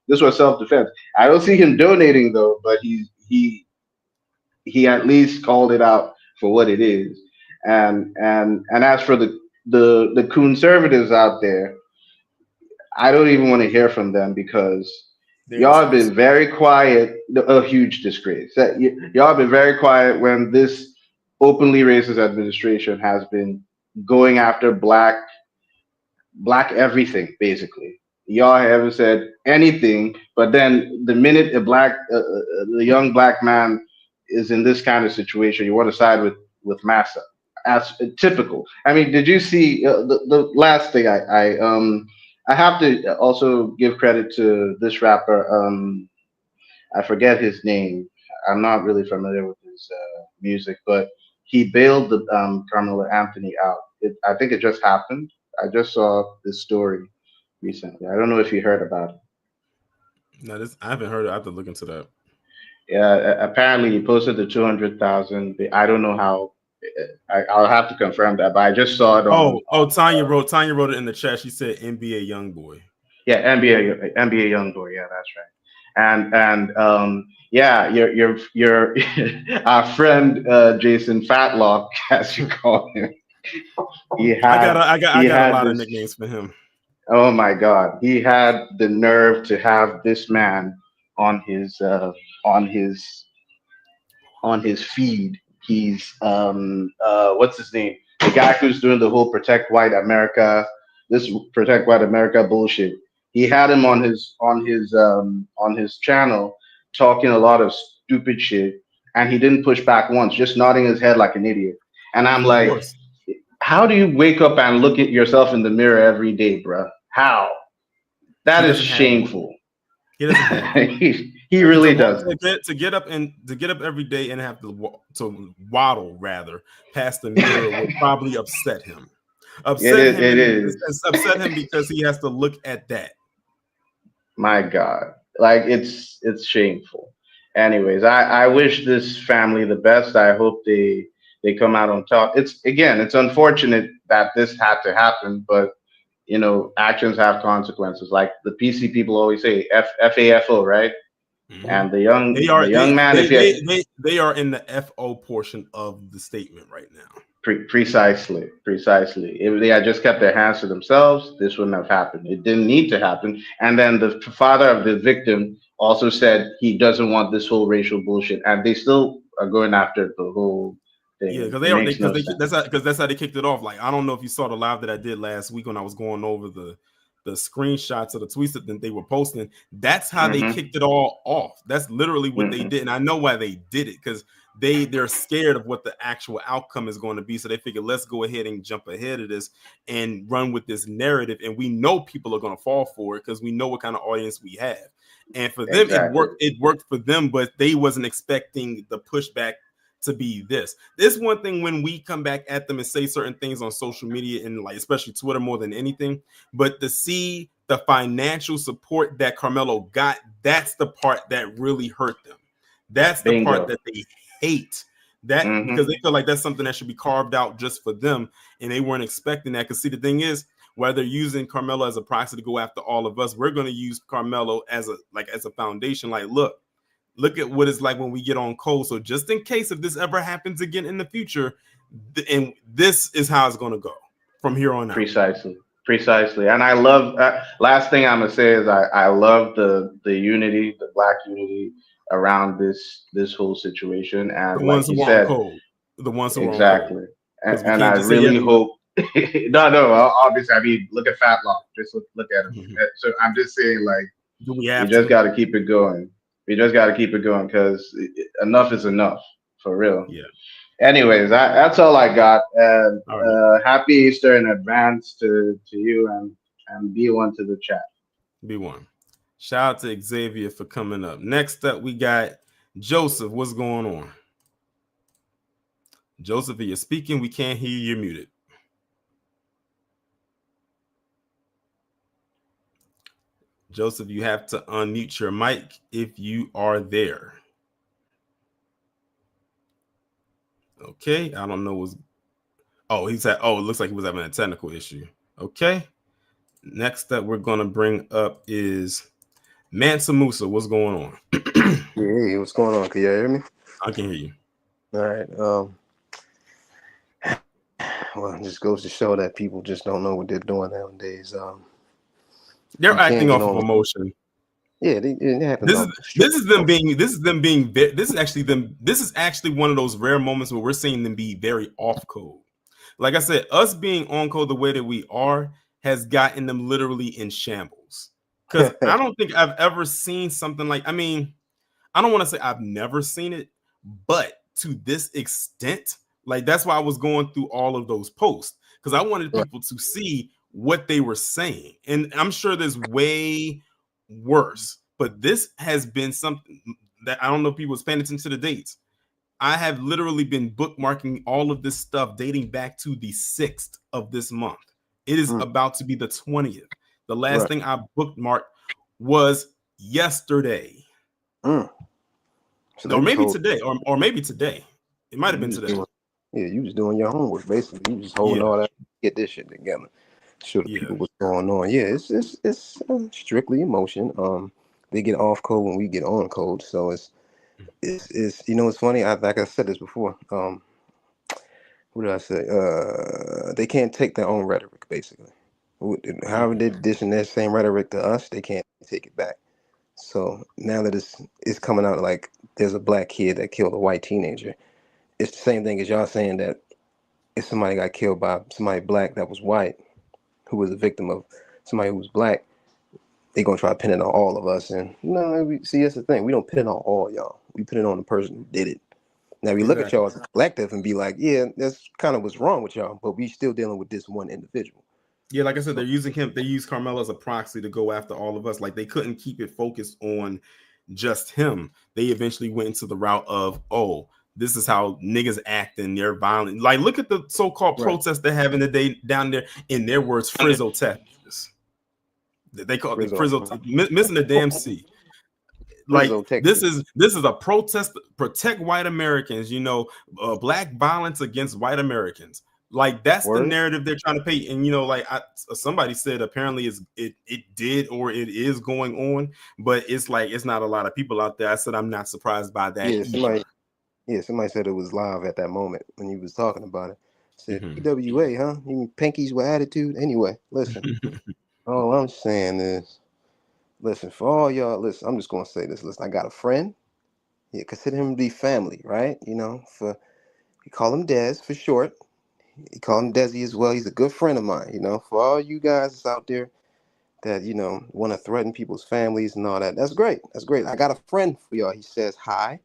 this was self-defense. I don't see him donating though, but he at least called it out for what it is. And as for the conservatives out there, I don't even want to hear from them, because y'all have been very quiet. A huge disgrace. Y'all have been very quiet when this openly racist administration has been going after black everything, basically. Y'all haven't said anything, but then the minute the young black man is in this kind of situation, you want to side with Massa. As typical. I mean, did you see the last thing? I have to also give credit to this rapper. I forget his name. I'm not really familiar with his music, but he bailed the Karmelo Anthony out. I think it just happened. I just saw this story recently. I don't know if you heard about it. No, I haven't heard it. I have to look into that. Yeah, apparently he posted the 200,000. I don't know how. I'll have to confirm that, but I just saw it. Tanya wrote it in the chat. She said NBA YoungBoy. Yeah, NBA YoungBoy. Yeah, that's right. And yeah, your our friend Jason Fatlock, as you call him. I got a lot of nicknames for him. Oh my God, he had the nerve to have this man on his feed. He's what's his name? The guy who's doing the whole Protect White America bullshit. He had him on his channel talking a lot of stupid shit, and he didn't push back once, just nodding his head like an idiot. And I'm like, how do you wake up and look at yourself in the mirror every day, bro? How? That is shameful. He doesn't have he really does. To get up every day and have to waddle rather past the mirror would probably upset him. Upset him because he has to look at that. My God, like it's shameful. Anyways, I wish this family the best. I hope they come out on top. It's unfortunate that this had to happen, but actions have consequences. Like the PC people always say, FAFO, right? Mm-hmm. And the young man, they are in the FO portion of the statement right now. Precisely. If they had just kept their hands to themselves, this wouldn't have happened. It didn't need to happen. And then the father of the victim also said he doesn't want this whole racial bullshit, and they still are going after the whole thing. Yeah, because It makes no sense. that's how they kicked it off. Like, I don't know if you saw the live that I did last week when I was going over the screenshots of the tweets that they were posting. That's how they kicked it all off. That's literally what they did, and I know why they did it, because they're scared of what the actual outcome is going to be. So they figured, let's go ahead and jump ahead of this and run with this narrative. And we know people are going to fall for it because we know what kind of audience we have. And for them, it worked for them, but they wasn't expecting the pushback to be this. This one thing when we come back at them and say certain things on social media and like especially Twitter more than anything, but to see the financial support that Karmelo got, that's the part that really hurt them. That's the part that they hate. That because they feel like that's something that should be carved out just for them, and they weren't expecting that. Because see, the thing is, while they're using Karmelo as a proxy to go after all of us, we're going to use Karmelo as a foundation. Like, look at what it's like when we get on code. So just in case if this ever happens again in the future, and this is how it's going to go from here on out. Precisely. And I love, last thing I'm going to say is I love the unity, the Black unity around this whole situation. And the ones like who you are said, on code. The ones who exactly. are on code. And I really hope, no, obviously, I mean, look at Fatlock. Just look at him. So I'm just saying, like, we just got to keep it going. We just got to keep it going because enough is enough, for real. Yeah. Anyways, that's all I got. And happy Easter in advance to you and B1 to the chat. B1. Shout out to Xavier for coming up. Next up, we got Joseph. What's going on? Joseph, if you're speaking, we can't hear you. You're muted. Joseph, you have to unmute your mic if you are there. Okay, I don't know what's. Oh, he said. Oh, it looks like he was having a technical issue. Okay. Next up, we're gonna bring up is Mansa Musa. What's going on? Hey, what's going on? Can you hear me? I can hear you. All right. Well, it just goes to show that people just don't know what they're doing nowadays. They're acting off of emotion. Yeah, this is actually one of those rare moments where we're seeing them be very off code. Like I said, us being on code the way that we are has gotten them literally in shambles. Because I don't think I've ever seen something like, I mean, I don't want to say I've never seen it, but to this extent, like that's why I was going through all of those posts, because I wanted people to see what they were saying. And I'm sure there's way worse, but this has been something that I don't know if people was paying attention to the dates. I have literally been bookmarking all of this stuff dating back to the 6th of this month. It is about to be the 20th. The last thing I bookmarked was yesterday. So or maybe today, or maybe today. It might have been today. You was doing your homework, basically. You just holding all that, get this shit together. Show the people what's going on. Yeah, it's strictly emotion. They get off code when we get on code. So it's you know, it's funny. Like I said this before. What did I say? They can't take their own rhetoric, basically. However they're dishing their same rhetoric to us, they can't take it back. So now that it's coming out like there's a black kid that killed a white teenager, it's the same thing as y'all saying that if somebody got killed by somebody black that was white, who was a victim of somebody who was black, they're gonna try to pin it on all of us. And see, that's the thing. We don't pin it on all y'all. We pin it on the person who did it. Now we look at y'all as a collective and be like, yeah, that's kind of what's wrong with y'all, but we still dealing with this one individual. Yeah, like I said, they're using him. They use Karmelo as a proxy to go after all of us. Like they couldn't keep it focused on just him. They eventually went into the route of, oh, this is how niggas act and they're violent. Like, look at the so-called protests they're having today down there. In their words, Frizzo Texas. They call it Frizzo, missing the damn C. Like this is a protest to protect white Americans. You know, black violence against white Americans. Like that's the narrative they're trying to paint. And you know, like somebody said, apparently it did or it is going on, but it's like it's not a lot of people out there. I said I'm not surprised by that. Somebody said it was live at that moment when he was talking about it. Said PWA, huh? You mean pinkies with attitude? Anyway, listen. All I'm saying is, listen, for all y'all, listen, I'm just gonna say this. Listen, I got a friend. Yeah, consider him to be family, right? You know, you call him Dez for short. You call him Desi as well. He's a good friend of mine, you know. For all you guys out there that, you know, want to threaten people's families and all that, that's great. That's great. I got a friend for y'all. He says hi.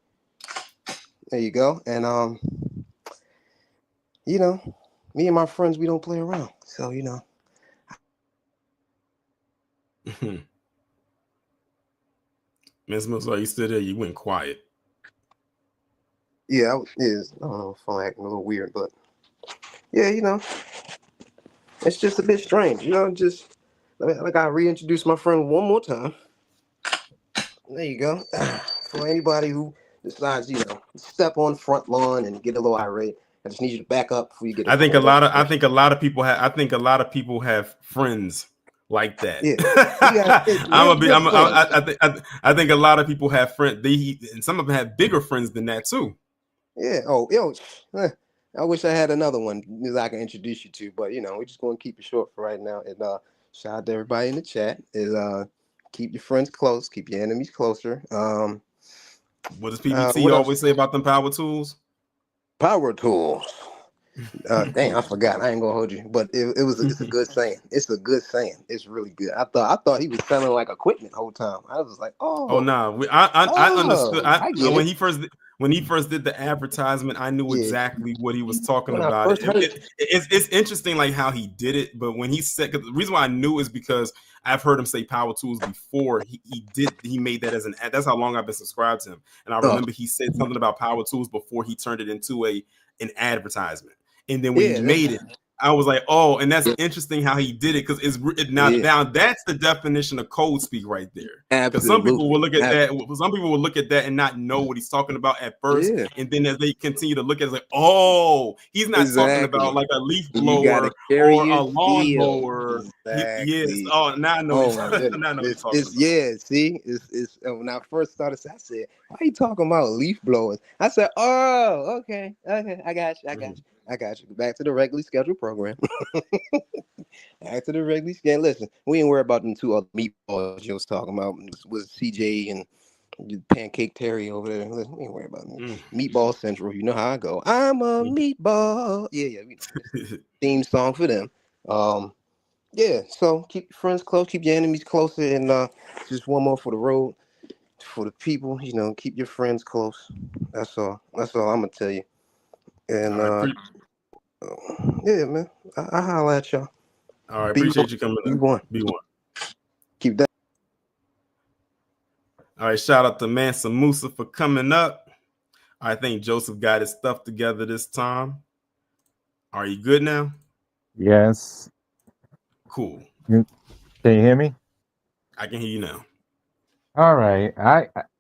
There you go. And you know, me and my friends, we don't play around. So, you know. Miss Mills, are you still there? You went quiet. Yeah, I don't know, phone acting a little weird, but yeah, you know, it's just a bit strange, you know. Just like I reintroduce my friend one more time. There you go. For anybody who decides, you know, step on front lawn and get a little irate, I just need you to back up before you get. I think a lot of people have friends like that. Yeah, I think a lot of people have friends. And some of them have bigger friends than that too. Yeah. Oh, yo, I wish I had another one that I can introduce you to, but you know, we're just going to keep it short for right now. And shout out to everybody in the chat. Is keep your friends close, keep your enemies closer. What does PBT always say about them power tools? Power tools. Dang, I forgot. I ain't gonna hold you, but it's a good saying. It's a good saying. It's really good. I thought he was selling like equipment the whole time. I was like, oh no, I understood. I get when it. When he first did the advertisement, I knew exactly what he was talking about. It's interesting, like how he did it. But when he said, the reason why I knew is because I've heard him say power tools before. He made that as an ad. That's how long I've been subscribed to him. And I remember he said something about power tools before he turned it into an advertisement. And then when he made it, I was like, oh, and that's interesting how he did it, because now that's the definition of code speak right there. Because some people will look at that. Some people will look at that and not know what he's talking about at first, and then as they continue to look at it, it's like, oh, he's not talking about like a leaf blower or a lawnmower. Yes. Oh, now I know. Now I know what he's talking about. Yeah. See, it's when I first started, I said, "Why are you talking about leaf blowers?" I said, "Oh, okay, I got you. Back to the regularly scheduled program. Back to the regularly scheduled. Listen, we ain't worried about them two other meatballs you was talking about with CJ and Pancake Terry over there. Listen, we ain't worried about them. Meatball Central. You know how I go. I'm a meatball. Yeah. Theme song for them. Yeah. So keep your friends close. Keep your enemies closer. And just one more for the road. For the people, you know, keep your friends close. That's all I'm gonna tell you. And yeah, man, I holla at y'all. All right, appreciate you coming up. B1. Keep that. All right, shout out to Mansa Musa for coming up. I think Joseph got his stuff together this time. Are you good now? Yes. Cool. Can you hear me? I can hear you now. All right.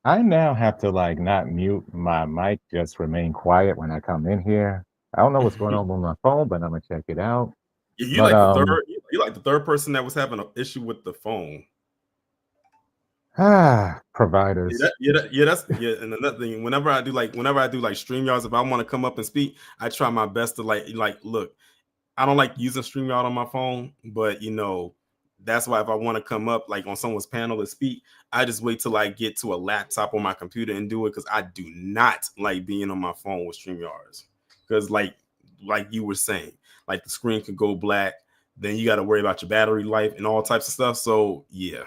I now have to like not mute my mic, just remain quiet when I come in here. I don't know what's going on with my phone, but I'm gonna check it out. You like the third person that was having an issue with the phone. Providers. And another thing, whenever I do like StreamYards, if I want to come up and speak, I try my best to like look. I don't like using StreamYard on my phone, but you know, that's why if I want to come up like on someone's panel to speak, I just wait till I get to a laptop on my computer and do it, because I do not like being on my phone with StreamYards. Because like you were saying, like the screen could go black, then you got to worry about your battery life and all types of stuff. So yeah.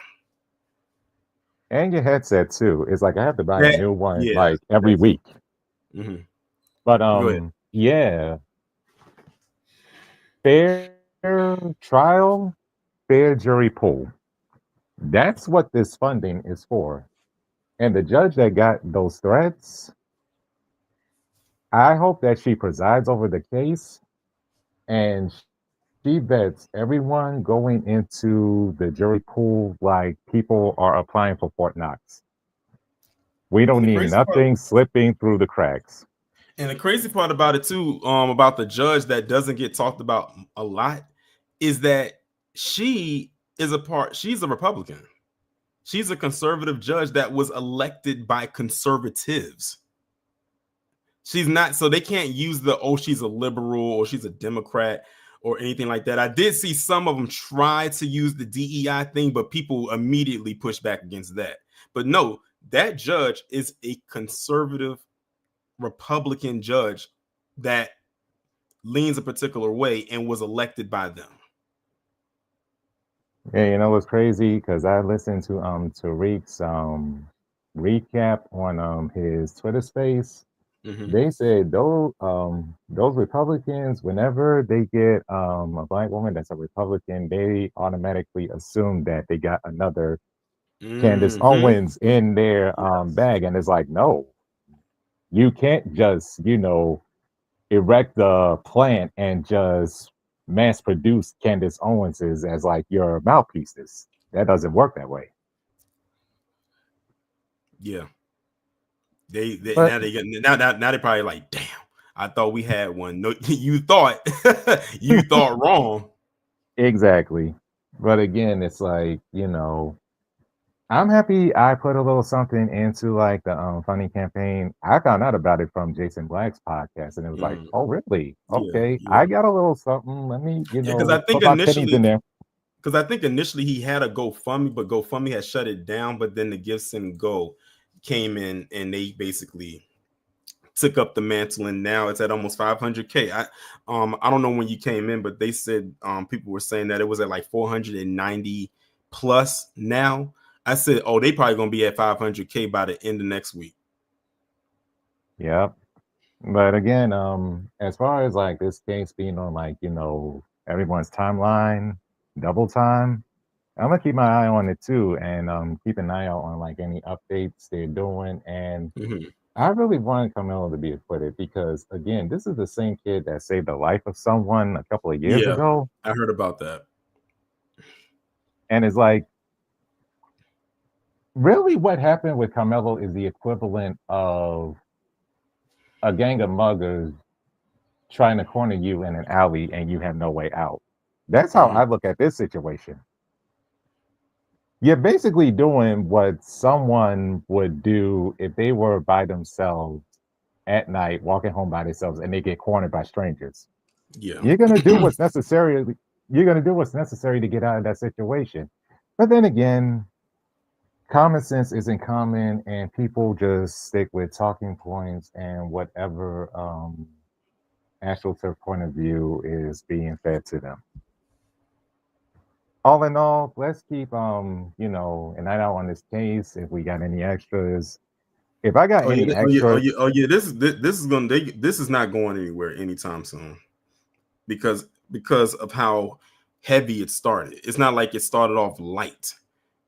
And your headset too. It's like I have to buy a new one like every week. Mm-hmm. But yeah. Fair trial, fair jury pool. That's what this funding is for. And the judge that got those threats, I hope that she presides over the case and she vets everyone going into the jury pool like people are applying for Fort Knox. We don't need nothing slipping through the cracks. And the crazy part about it too, about the judge that doesn't get talked about a lot, is that she's a Republican. She's a conservative judge that was elected by conservatives. She's not, so they can't use the, oh, she's a liberal or she's a Democrat or anything like that. I did see some of them try to use the DEI thing, but people immediately push back against that. But no, that judge is a conservative Republican judge that leans a particular way and was elected by them. Yeah, you know what's crazy? Because I listened to Tariq's recap on his Twitter space. They said those Republicans, whenever they get a black woman that's a Republican, they automatically assume that they got another Candace Owens in their bag, and it's like, no, you can't just erect the plant and just mass produce Candace Owenses as like your mouthpieces. That doesn't work that way. Yeah. They But- now they're probably like, damn, I thought we had one. No, you thought wrong. Exactly. But again, it's like, I'm happy I put a little something into like the funny campaign. I found out about it from Jason Black's podcast, and it was like, oh really? Okay, Yeah. I got a little something. Let me, Because I think put my pennies in there. Because I think initially he had a GoFundMe, but GoFundMe had shut it down. But then the GiveSendGo came in and they basically took up the mantle, and now it's at almost 500K. I don't know when you came in, but they said people were saying that it was at like 490 plus now. I said, oh, they probably gonna be at 500K by the end of next week. Yep. But again, as far as like this case being on like, everyone's timeline, double time, I'm gonna keep my eye on it too, and keep an eye out on like any updates they're doing. And I really want Karmelo to be acquitted because again, this is the same kid that saved the life of someone a couple of years ago. I heard about that. And it's like, really what happened with Karmelo is the equivalent of a gang of muggers trying to corner you in an alley and you have no way out. That's how I look at this situation. You're basically doing what someone would do if they were by themselves at night, walking home by themselves, and they get cornered by strangers. Yeah. You're gonna do what's necessary. You're gonna do what's necessary to get out of that situation. But then again, common sense isn't common, and people just stick with talking points and whatever astroturf point of view is being fed to them. All in all, let's keep an eye out on this case. If we got any extras, if I got any extras, this is not going anywhere anytime soon, because of how heavy it started. It's not like it started off light.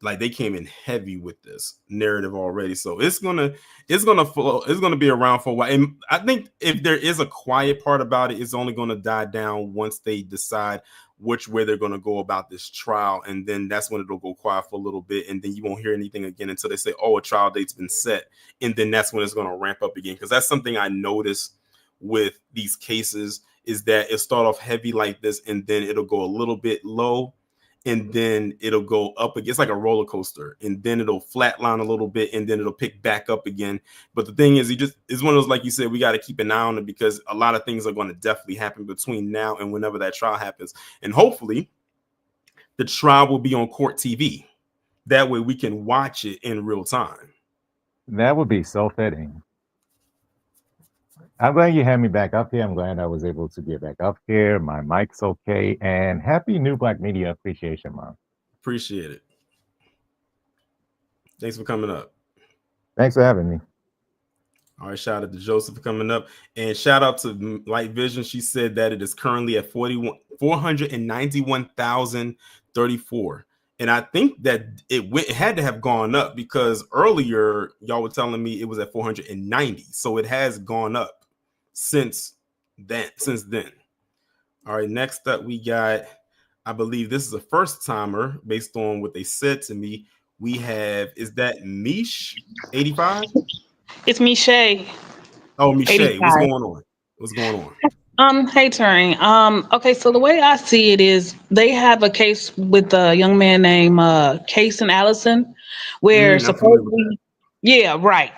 Like they came in heavy with this narrative already, so it's gonna flow. It's gonna be around for a while. And I think if there is a quiet part about it, it's only gonna die down once they decide which way they're gonna go about this trial, and then that's when it'll go quiet for a little bit, and then you won't hear anything again until they say, "Oh, a trial date's been set," and then that's when it's gonna ramp up again. Because that's something I noticed with these cases is that it start off heavy like this, and then it'll go a little bit low. And then it'll go up again. It's like a roller coaster, and then it'll flatline a little bit, and then it'll pick back up again. But the thing is, it's one of those, like you said, we got to keep an eye on it because a lot of things are going to definitely happen between now and whenever that trial happens. And hopefully, the trial will be on court TV. That way, we can watch it in real time. That would be so fitting. I'm glad you had me back up here. I'm glad I was able to get back up here. My mic's okay. And happy New Black Media Appreciation Month. Appreciate it. Thanks for coming up. Thanks for having me. All right, shout out to Joseph for coming up. And shout out to Light Vision. She said that it is currently at 491,034. And I think that it had to have gone up because earlier y'all were telling me it was at 490. So it has gone up since then. All right, next up we got, I believe this is a first timer based on what they said to me. We have, is that Mish 85? It's Miche. Oh, Miche, 85. what's going on? What's going on? Hey Turing. Okay, so the way I see it is they have a case with a young man named Case and Allison, where supposedly Yeah, right.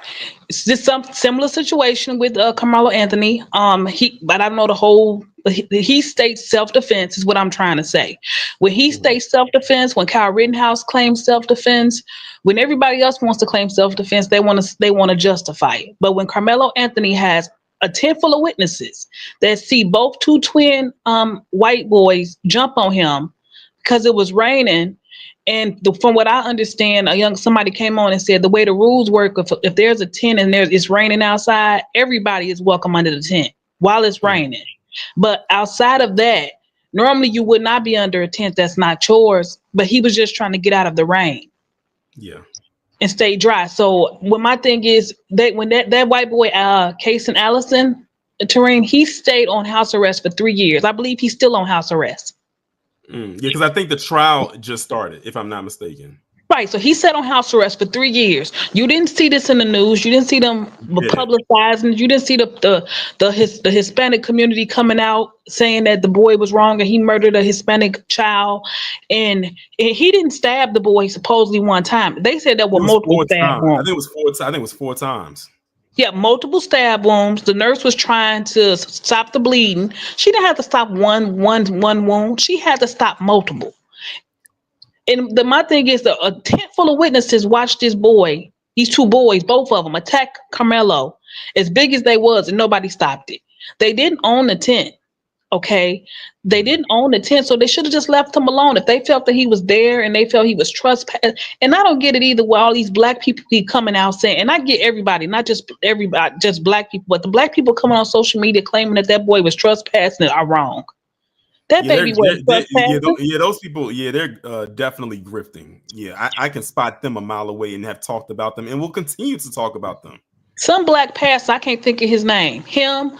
It's just some similar situation with Karmelo Anthony. But I don't know the whole. He states self defense is what I'm trying to say. When he states self defense, when Kyle Rittenhouse claims self defense, when everybody else wants to claim self defense, they want to justify it. But when Karmelo Anthony has a tent full of witnesses that see both two twin white boys jump on him because it was raining. And from what I understand, somebody came on and said the way the rules work, if there's a tent and it's raining outside, everybody is welcome under the tent while it's raining. But outside of that, normally you would not be under a tent that's not yours. But he was just trying to get out of the rain. Yeah. And stay dry. So what my thing is when that white boy, Case and Allison, Tareen, he stayed on house arrest for 3 years. I believe he's still on house arrest. Yeah, because I think the trial just started, if I'm not mistaken. Right, so he sat on house arrest for 3 years. You didn't see this in the news. You didn't see them publicizing. You didn't see the Hispanic community coming out saying that the boy was wrong and he murdered a Hispanic child. And he didn't stab the boy supposedly one time. They said there were multiple stab wounds. I think it was 4 times. Yeah, multiple stab wounds. The nurse was trying to stop the bleeding. She didn't have to stop one wound. She had to stop multiple. And my thing is that a tent full of witnesses watched this boy, these two boys, both of them, attack Karmelo as big as they was, and nobody stopped it. They didn't own the tent, okay? They didn't own the tent, so they should have just left him alone. If they felt that he was there and they felt he was trespassing, and I don't get it either where all these black people keep coming out saying, and I get everybody, not just everybody, just black people, but the black people coming on social media claiming that that boy was trespassing are wrong. That baby was those people, they're definitely grifting. Yeah, I can spot them a mile away and have talked about them, and we'll continue to talk about them. Some black pastor, I can't think of his name. Him,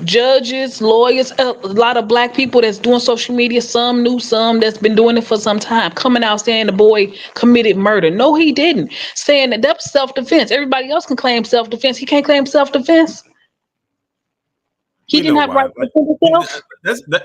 judges, lawyers, a lot of black people that's doing social media. Some new, some that's been doing it for some time, coming out saying the boy committed murder. No, he didn't. Saying that that's self-defense. Everybody else can claim self-defense. He can't claim self-defense. He didn't have right to defend himself.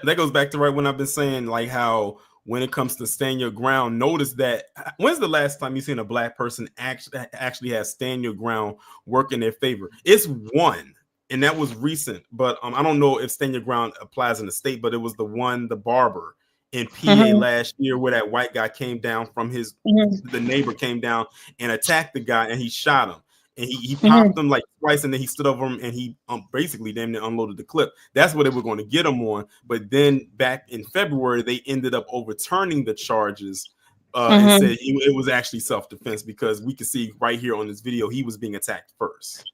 That goes back to right when I've been saying, like, how when it comes to stand your ground, notice that when's the last time you seen a black person actually has stand your ground work in their favor? It's one, and that was recent, but I don't know if stand your ground applies in the state, but it was the barber in PA last year where that white guy came down from the neighbor came down and attacked the guy and he shot him. And he popped him like twice, and then he stood over him and he basically damn near unloaded the clip. That's what they were going to get him on. But then back in February, they ended up overturning the charges and said it was actually self-defense because we could see right here on this video he was being attacked first.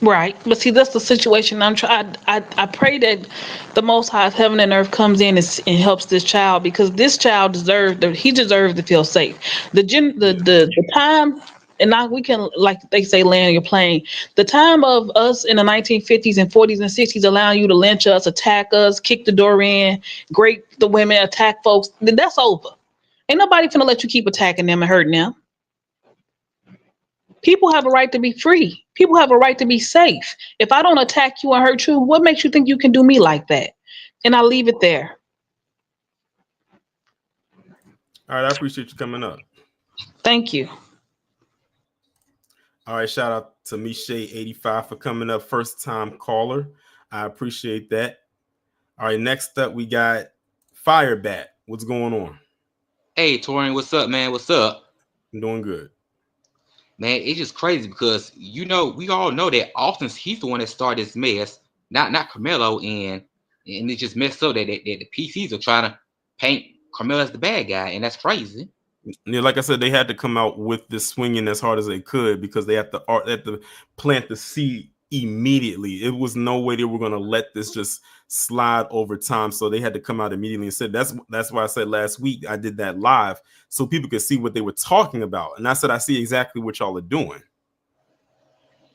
Right, but see, that's the situation I'm trying. I pray that the Most High heaven and earth comes in and helps this child, because this child deserved to feel safe. The time. And now we can, like they say, land your plane. The time of us in the 1950s and 40s and 60s allowing you to lynch us, attack us, kick the door in, grape the women, attack folks, that's over. Ain't nobody finna let you keep attacking them and hurting them. People have a right to be free. People have a right to be safe. If I don't attack you and hurt you, what makes you think you can do me like that? And I'll leave it there. All right, I appreciate you coming up. Thank you. All right, shout out to Miche85 for coming up, first time caller. I appreciate that. All right, next up we got Firebat. What's going on? Hey, Torian, what's up, man? What's up? I'm doing good. Man, it's just crazy because, we all know that Austin, he's the one that started this mess, not Karmelo, and it just messed up that the PCs are trying to paint Karmelo as the bad guy, and that's crazy. Yeah, like I said, they had to come out with this swinging as hard as they could because they had to plant the seed immediately. It was no way they were going to let this just slide over time. So they had to come out immediately and said that's why I said last week I did that live so people could see what they were talking about. And I said I see exactly what y'all are doing.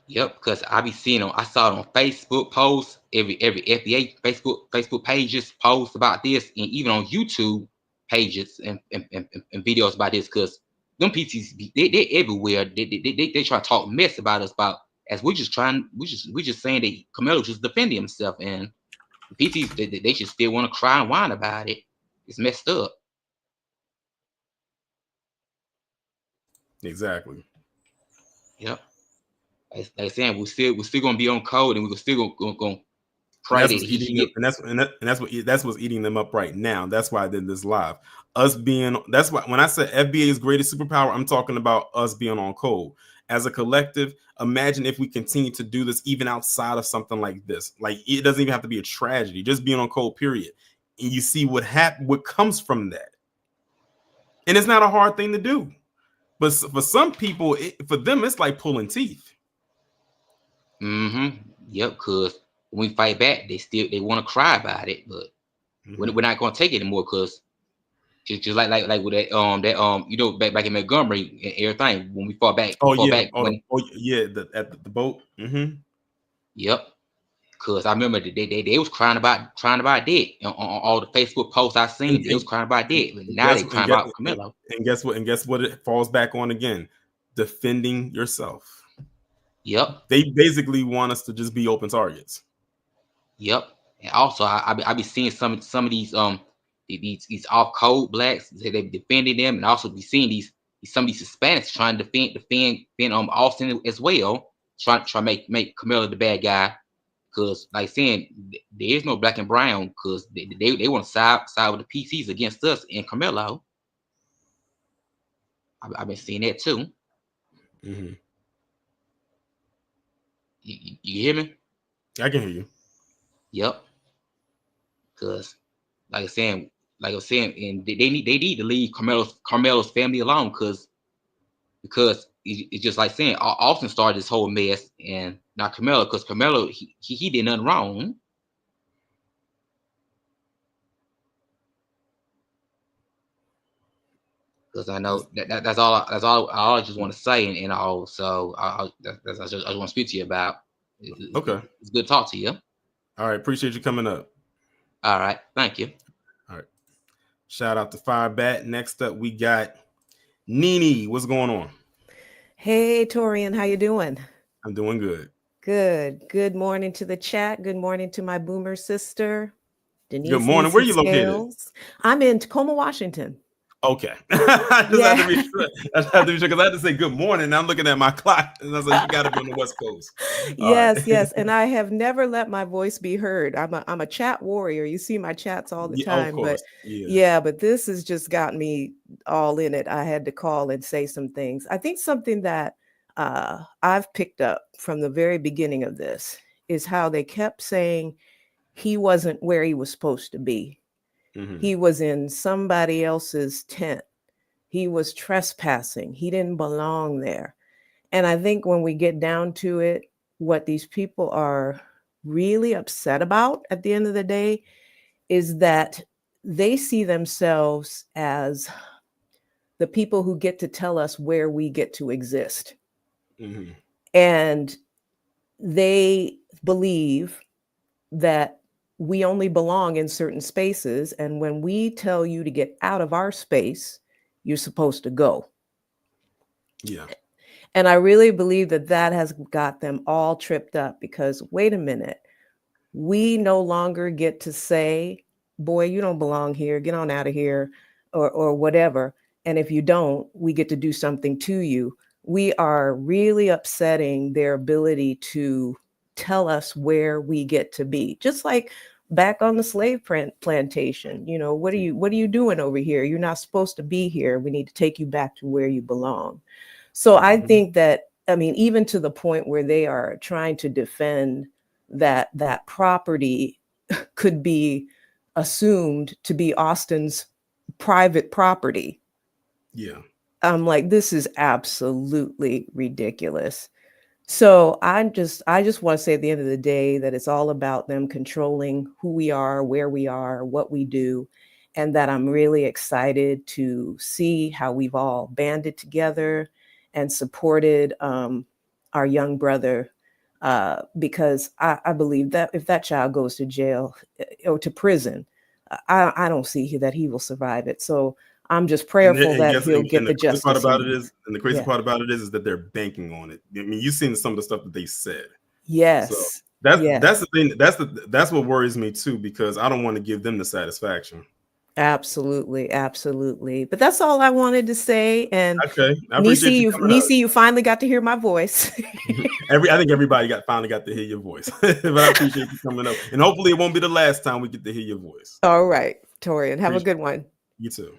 Yep, because I saw it on Facebook posts, every FBA Facebook pages posts about this, and even on YouTube pages and videos about this, because them PTs they're everywhere. They try to talk mess about us as we're just saying that Karmelo just defending himself, and the PTs they just still want to cry and whine about it. It's messed up. Exactly. Yep. like I saying, we're still gonna be on code, and we're still gonna pray And that he get. that's what's eating them up right now. That's why I did this live. That's why when I said FBA's greatest superpower, I'm talking about us being on code as a collective. Imagine if we continue to do this even outside of something like this. Like it doesn't even have to be a tragedy, just being on code, period. And you see what comes from that. And it's not a hard thing to do. But for some people, for them, it's like pulling teeth. Yep, because when we fight back, they want to cry about it, but we're not gonna take it anymore, because just like with that back in Montgomery and everything, when we fought back. At the boat. Yep. Because I remember they was crying about that on all the Facebook posts I seen. They was crying about that, but now they crying about Karmelo. And guess what? It falls back on again: defending yourself. Yep. They basically want us to just be open targets. Yep. And also, I be seeing some of these off code blacks. They be defending them, and also be seeing some of these Hispanics trying to defend Austin as well, trying to make Karmelo the bad guy. Because, like saying, there is no black and brown, because they want to side with the PCs against us and Karmelo. I've been seeing that too. You hear me? I can hear you. Yep. Because, like I was saying, and they need to leave Karmelo's family alone, because it's just like saying Austin started this whole mess, and not Karmelo, because Karmelo he did nothing wrong. Because I know that's all I just want to say, and all. So I just want to speak to you about. Okay, it's good to talk to you. All right, appreciate you coming up. All right, thank you. All right, shout out to Firebat. Next up, we got Nene. What's going on? Hey, Torian, how you doing? I'm doing good. Good morning to the chat. Good morning to my boomer sister, Denise. Good morning. Where are you located? I'm in Tacoma, Washington. Okay. I just had to be sure because I had to say good morning. And I'm looking at my clock and I was like, you got to be on the West Coast. Yes. And I have never let my voice be heard. I'm a chat warrior. You see my chats all the time. But but this has just got me all in it. I had to call and say some things. I think something that I've picked up from the very beginning of this is how they kept saying he wasn't where he was supposed to be. He was in somebody else's tent. He was trespassing. He didn't belong there. And I think when we get down to it, what these people are really upset about at the end of the day is that they see themselves as the people who get to tell us where we get to exist. And they believe that we only belong in certain spaces. And when we tell you to get out of our space, you're supposed to go. Yeah. And I really believe that has got them all tripped up, because wait a minute, we no longer get to say, boy, you don't belong here, get on out of here, or whatever. And if you don't, we get to do something to you. We are really upsetting their ability to tell us where we get to be. Just like back on the slave plantation, what are you doing over here? You're not supposed to be here. We need to take you back to where you belong. So I think that, even to the point where they are trying to defend that property could be assumed to be Austin's private property. Yeah. I'm like, this is absolutely ridiculous. So I just want to say at the end of the day that it's all about them controlling who we are, where we are, what we do, and that I'm really excited to see how we've all banded together and supported our young brother, because I believe that if that child goes to jail or to prison, I don't see that he will survive it. So I'm just prayerful that he'll get the justice. The crazy part about it is that they're banking on it. You've seen some of the stuff that they said. Yes. So that's the thing. That's what worries me too, because I don't want to give them the satisfaction. Absolutely. But that's all I wanted to say. And okay, Nisi, you finally got to hear my voice. I think everybody finally got to hear your voice. But I appreciate you coming up, and hopefully it won't be the last time we get to hear your voice. All right, Torian, have a good one. You too.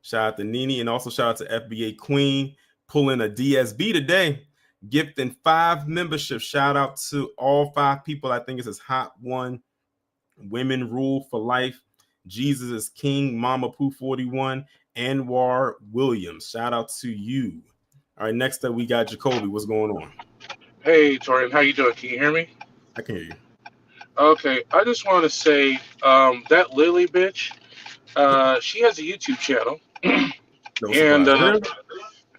Shout out to Nene, and also shout out to FBA Queen pulling a DSB today, gifting 5 memberships. Shout out to all 5 people. I think it's his Hot One, Women Rule for Life, Jesus is King, Mama Pooh 41, Anwar Williams. Shout out to you. All right, next up we got Jacoby. What's going on? Hey, Torian, how you doing? Can you hear me? I can hear you. Okay, I just want to say that Lily bitch, she has a YouTube channel,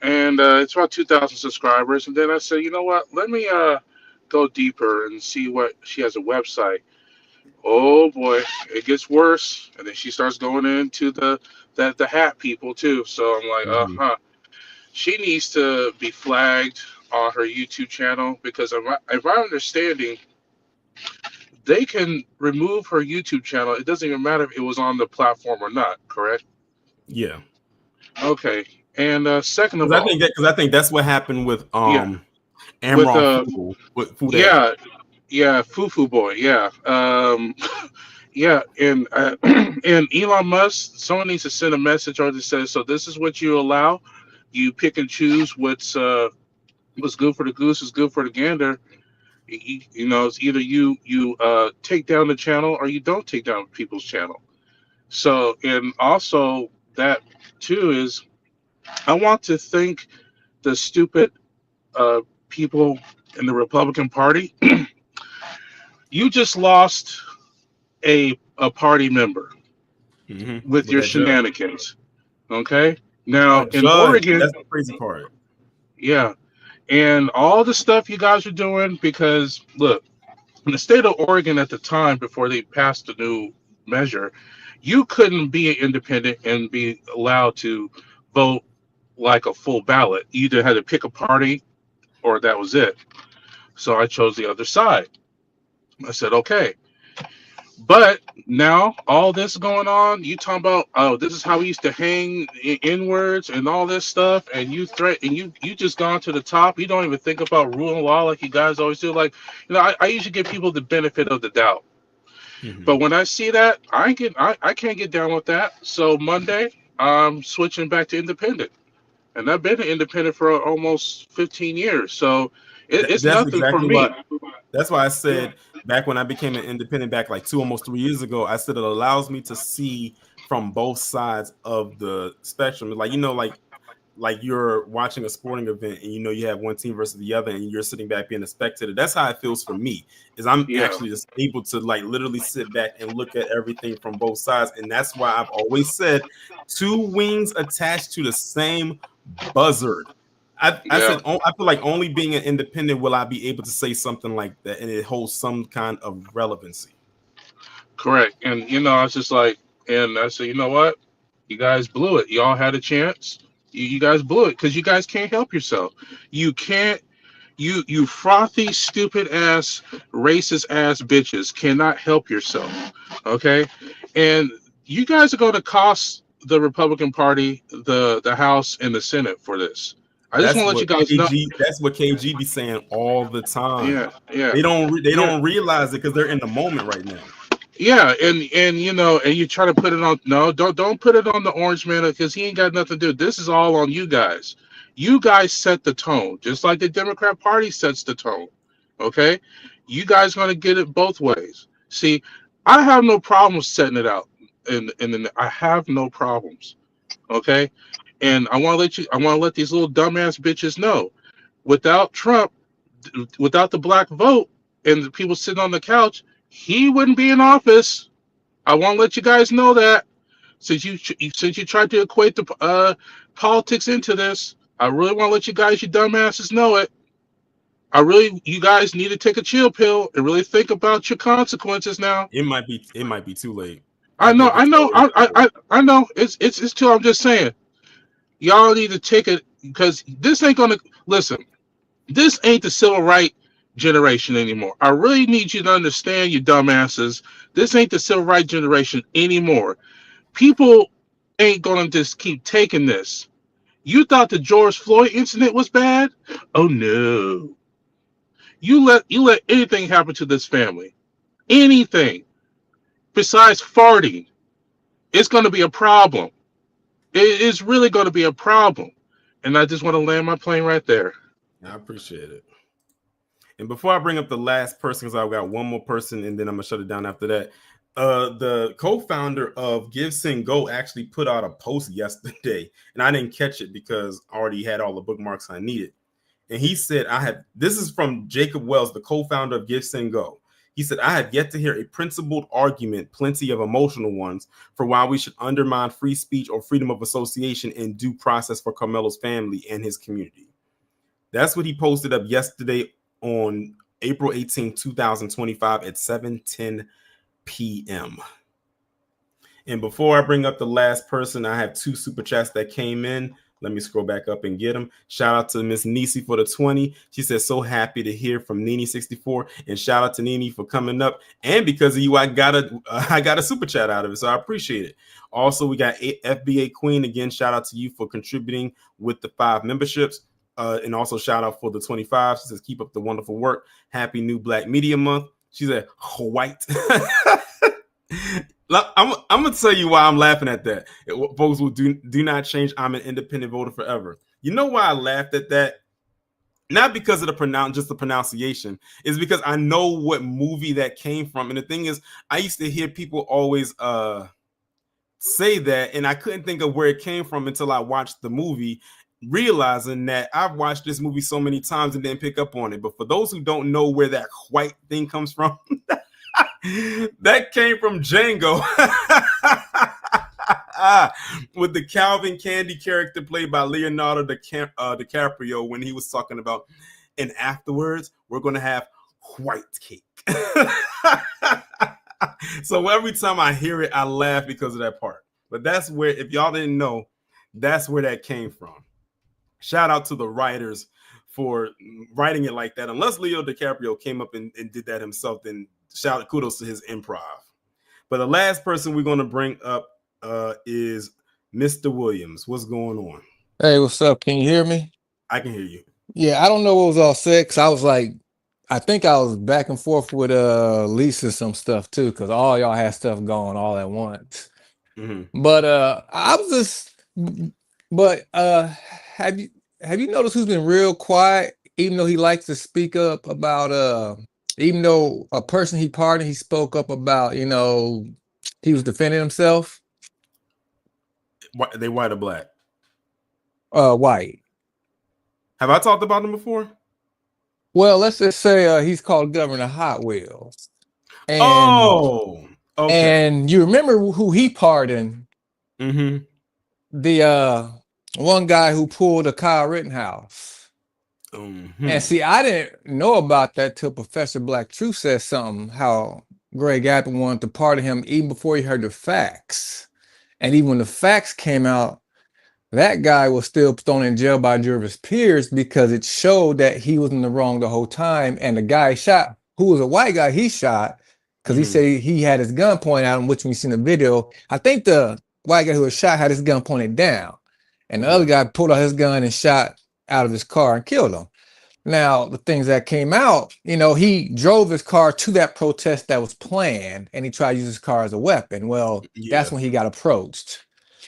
and it's about 2,000 subscribers. And then I said, you know what? Let me go deeper and see what she has a website. Oh boy, it gets worse, and then she starts going into the hat people too. So I'm like, she needs to be flagged on her YouTube channel, because if my understanding, they can remove her YouTube channel. It doesn't even matter if it was on the platform or not. Correct? Yeah. Okay. And second of all, I think that's what happened with Amron yeah, Fufu Boy, yeah, yeah, and and Elon Musk, someone needs to send a message or to say, so this is what you allow. You pick and choose what's good for the goose is good for the gander. You know, it's either you take down the channel or you don't take down people's channel. So, and also that too is, I want to thank the stupid people in the Republican Party. You just lost a party member with your shenanigans. Okay, now in Oregon, that's the crazy part. Yeah, and all the stuff you guys are doing, because look, in the state of Oregon at the time before they passed the new measure, you couldn't be an independent and be allowed to vote like a full ballot. You either had to pick a party or that was it. So I chose the other side. I said, okay. But now all this going on, you talking about, oh, this is how we used to hang inwards and all this stuff, and you just gone to the top. You don't even think about rule and law like you guys always do. Like, you know, I usually give people the benefit of the doubt. But when I see that, I can't get down with that. So Monday, I'm switching back to independent, and I've been an independent for almost 15 years. So it's nothing for me. That's why I said back when I became an independent, back like almost 3 years ago, I said it allows me to see from both sides of the spectrum. Like, you know, like you're watching a sporting event and you know you have one team versus the other and you're sitting back being a spectator. That's how it feels for me, is I'm actually just able to like literally sit back and look at everything from both sides. And that's why I've always said 2 wings attached to the same buzzard. I said I feel like only being an independent will I be able to say something like that and it holds some kind of relevancy. Correct. And you know, I was just like, and I said, you know what? You guys blew it. Y'all had a chance. You guys blew it because you guys can't help yourself. You can't. You frothy, stupid ass, racist ass bitches cannot help yourself. Okay, and you guys are going to cost the Republican Party the House and the Senate for this. I just want to let you guys know. That's what KG be saying all the time. Yeah. They don't realize it because they're in the moment right now. Yeah, and you know, and you try to put it on. No, don't put it on the orange man because he ain't got nothing to do. This is all on you guys. You guys set the tone, just like the Democrat Party sets the tone. Okay, you guys gonna get it both ways. See, I have no problems setting it out, and I have no problems. Okay, and I want to let these little dumbass bitches know, without Trump, without the black vote, and the people sitting on the couch, he wouldn't be in office. I want to let you guys know that. Since you tried to equate the politics into this, I really want to let you guys, you dumbasses, know it. You guys need to take a chill pill and really think about your consequences now. It might be too late. I know. It's too. I'm just saying, y'all need to take it because this ain't gonna listen. This ain't the civil rights generation anymore. I really need you to understand, you dumbasses. This ain't the civil rights generation anymore. People ain't gonna just keep taking this. You thought the George Floyd incident was bad? Oh no. You let anything happen to this family, anything besides farting, it's going to be a problem. It is really going to be a problem. And I just want to land my plane right there. I appreciate it. And before I bring up the last person, because I've got one more person, and then I'm gonna shut it down after that. The co-founder of GiveSendGo actually put out a post yesterday, and I didn't catch it because I already had all the bookmarks I needed. And he said, this is from Jacob Wells, the co-founder of GiveSendGo. He said, I have yet to hear a principled argument, plenty of emotional ones, for why we should undermine free speech or freedom of association and due process for Karmelo's family and his community. That's what he posted up yesterday on April 18, 2025 at 7:10 p.m. And before I bring up the last person, I have 2 super chats that came in. Let me scroll back up and get them. Shout out to Miss Nisi for the 20. She says, so happy to hear from Nini64. And shout out to Nini for coming up. And because of you, I got a super chat out of it. So I appreciate it. Also, we got FBA Queen. Again, shout out to you for contributing with the 5 memberships. And also shout out for the 25. She says, keep up the wonderful work. Happy new Black Media Month. She said, white. I'm gonna tell you why I'm laughing at that. Folks will do not change. I'm an independent voter forever. You know why I laughed at that? Not because of just the pronunciation. It's because I know what movie that came from. And the thing is, I used to hear people always say that, and I couldn't think of where it came from until I watched the movie, realizing that I've watched this movie so many times and didn't pick up on it. But for those who don't know where that white thing comes from, that came from Django with the Calvin Candy character played by Leonardo DiCaprio when he was talking about, and afterwards we're going to have white cake. So every time I hear it, I laugh because of that part. But that's where, if y'all didn't know, that's where that came from. Shout out to the writers for writing it like that. Unless Leo DiCaprio came up and did that himself, then kudos to his improv. But the last person we're going to bring up is Mr. Williams. What's going on? Hey, what's up? Can you hear me? I can hear you. Yeah, I don't know what was all said, because I was like, I think I was back and forth with Lisa some stuff too, because all y'all had stuff going all at once. Mm-hmm. But I was just, but have you noticed who's been real quiet, even though he likes to speak up about even though a person he pardoned, he spoke up about, you know, he was defending himself. They white or black? White. Have I talked about him before? Well, let's just say he's called Governor Hot Wheels. And, oh, okay. And you remember who he pardoned? Mm-hmm. The one guy who pulled a Kyle Rittenhouse. Mm-hmm. And see, I didn't know about that till Professor Black Truth said something, how Greg Abbott wanted to pardon him even before he heard the facts. And even when the facts came out, that guy was still thrown in jail by a jury of his peers because it showed that he was in the wrong the whole time. And the guy shot, who was a white guy, he shot because he said he had his gun pointed at him, which when you see in the video, I think the white guy who was shot had his gun pointed down. And the other guy pulled out his gun and shot out of his car and killed him. Now, the things that came out, you know, he drove his car to that protest that was planned and he tried to use his car as a weapon. Well, that's when he got approached.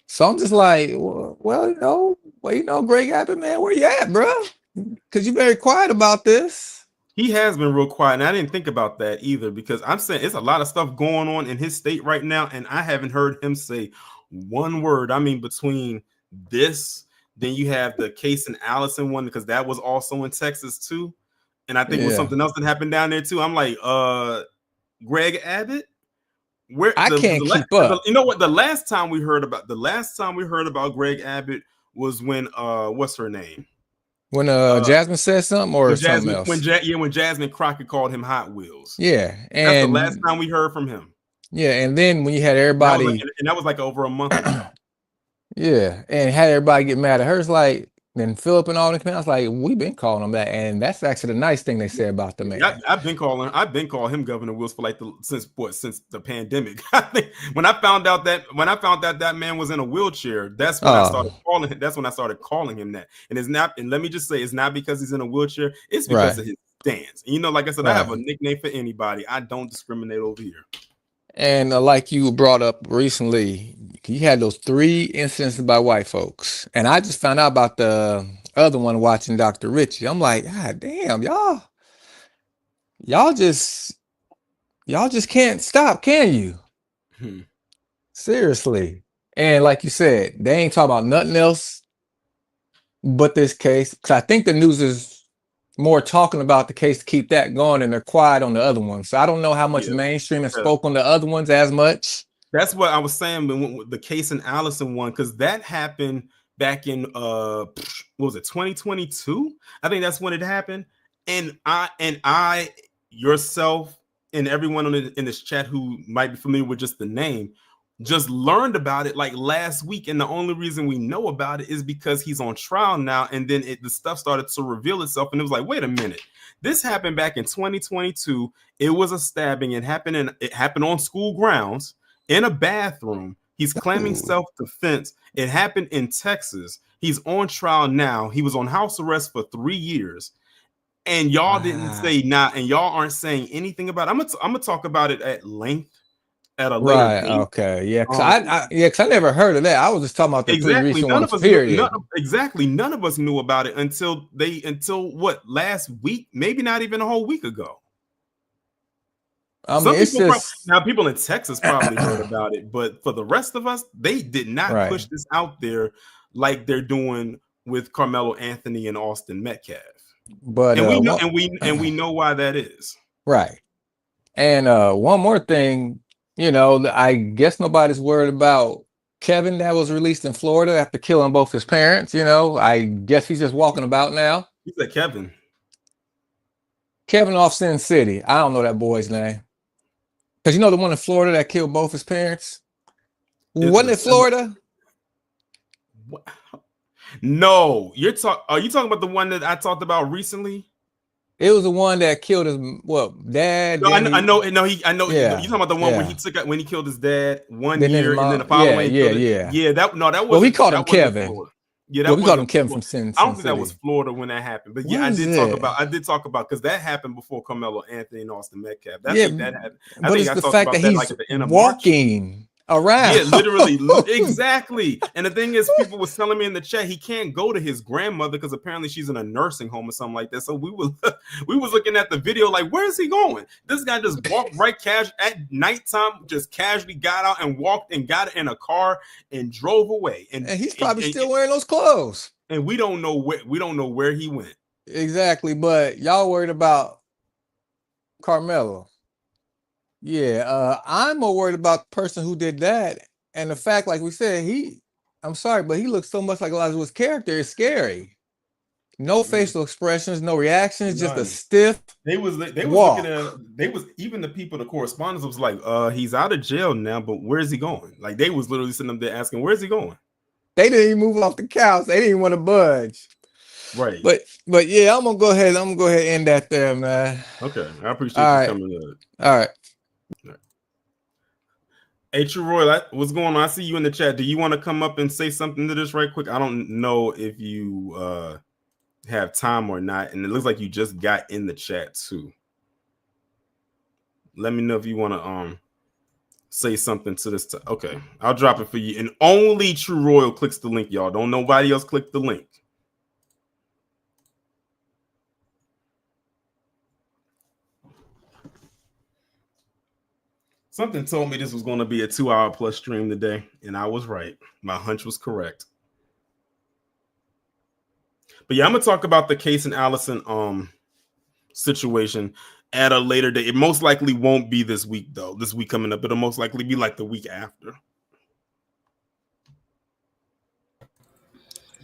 So I'm just like, well, you know, Greg Abbott, man, where you at, bro? Because you're very quiet about this. He has been real quiet, and I didn't think about that either, because I'm saying it's a lot of stuff going on in his state right now, and I haven't heard him say one word. I mean, between this, then you have the case in Allison one, because that was also in Texas too, and I think it was something else that happened down there too. I'm like, Greg Abbott, where I can't keep up. You know what? The last time we heard about Greg Abbott was when what's her name? When Jasmine said something, or something else? When Jasmine Crockett called him Hot Wheels. Yeah, and that's the last time we heard from him. Yeah, and then when you had everybody, that was like over a month ago. Yeah, and had everybody get mad at her. It's like, then Philip and all the comments, like, we've been calling him that, and that's actually the nice thing they say about the man. I've been calling him Governor Wills for like since the pandemic. I think when I found out that man was in a wheelchair, that's when I started calling him. That's when I started calling him that. And it's not. And let me just say, it's not because he's in a wheelchair. It's because of dance. And, you know, like I said, I have a nickname for anybody. I don't discriminate over here. And like you brought up recently, you had those 3 incidents by white folks. And I just found out about the other one watching Dr. Richie. I'm like, God damn, y'all just can't stop, can you? Seriously. And like you said, they ain't talking about nothing else but this case. Because I think the news is more talking about the case to keep that going, and they're quiet on the other one. So I don't know how much mainstream has spoke on the other ones as much. That's what I was saying when the case in Allison one, because that happened back in what was it, 2022? I think that's when it happened. And I yourself and everyone in this chat who might be familiar with just the name just learned about it like last week, and the only reason we know about it is because he's on trial now. And then the stuff started to reveal itself, and it was like, wait a minute, this happened back in 2022. It was a stabbing. It happened on school grounds in a bathroom. He's claiming self-defense. It happened in Texas. He's on trial now. He was on house arrest for 3 years, and y'all didn't say nah, and y'all aren't saying anything about it. I'm gonna talk about it at length at a later date. Okay, yeah, because I never heard of that. I was just talking about the 3 recent ones. Period. None of us knew about it until what, last week? Maybe not even a whole week ago. People in Texas probably heard about it, but for the rest of us, they did not push this out there like they're doing with Karmelo Anthony and Austin Metcalf. But we know why that is. Right. And one more thing. You know, I guess nobody's worried about Kevin that was released in Florida after killing both his parents. You know, I guess he's just walking about now. Who's that Kevin? Kevin off Sin City. I don't know that boy's name. Because you know the one in Florida that killed both his parents? Wasn't it Florida? No. Are you talking about the one that I talked about recently? It was the one that killed his dad. No, I know. Yeah. You talking about the one where he took out when he killed his dad 1 year, and then the following. Yeah. That was. Well, we called him Kevin. Yeah, we called him Kevin from Sin. I don't think that was Florida when that happened, but yeah, I did talk about because that happened before Karmelo Anthony and Austin Metcalf. That happened. But it's the fact that he's walking around. Yeah, literally, exactly. And the thing is, people was telling me in the chat he can't go to his grandmother because apparently she's in a nursing home or something like that. So we was looking at the video like, where is he going? This guy just walked right at nighttime, just casually got out and walked and got in a car and drove away. And he's probably still wearing those clothes. And we don't know where he went. Exactly, but y'all worried about Karmelo. Yeah, I'm more worried about the person who did that, and the fact, like we said, I'm sorry, but he looks so much like Elijah's character. It's scary. No facial expressions, no reactions, just a stiff. They was looking at even the people, the correspondents was like, he's out of jail now, but where's he going? Like they was literally sitting up there asking, where's he going? They didn't even move off the couch. They didn't even want to budge. Right. But yeah, I'm gonna go ahead and end that there, man. Okay, I appreciate you coming in. All right. Hey, True Roy, what's going on? I see you in the chat. Do you want to come up and say something to this right quick? I don't know if you have time or not, and it looks like you just got in the chat too. Let me know if you want to say something to this. Okay, I'll drop it for you. And only True Royal clicks the link, y'all. Don't nobody else click the link. Something told me this was going to be a 2-hour plus stream today, and I was right. My hunch was correct. But yeah, I'm going to talk about the case in Allison situation at a later date. It most likely won't be this week, though. This week coming up, it'll most likely be like the week after.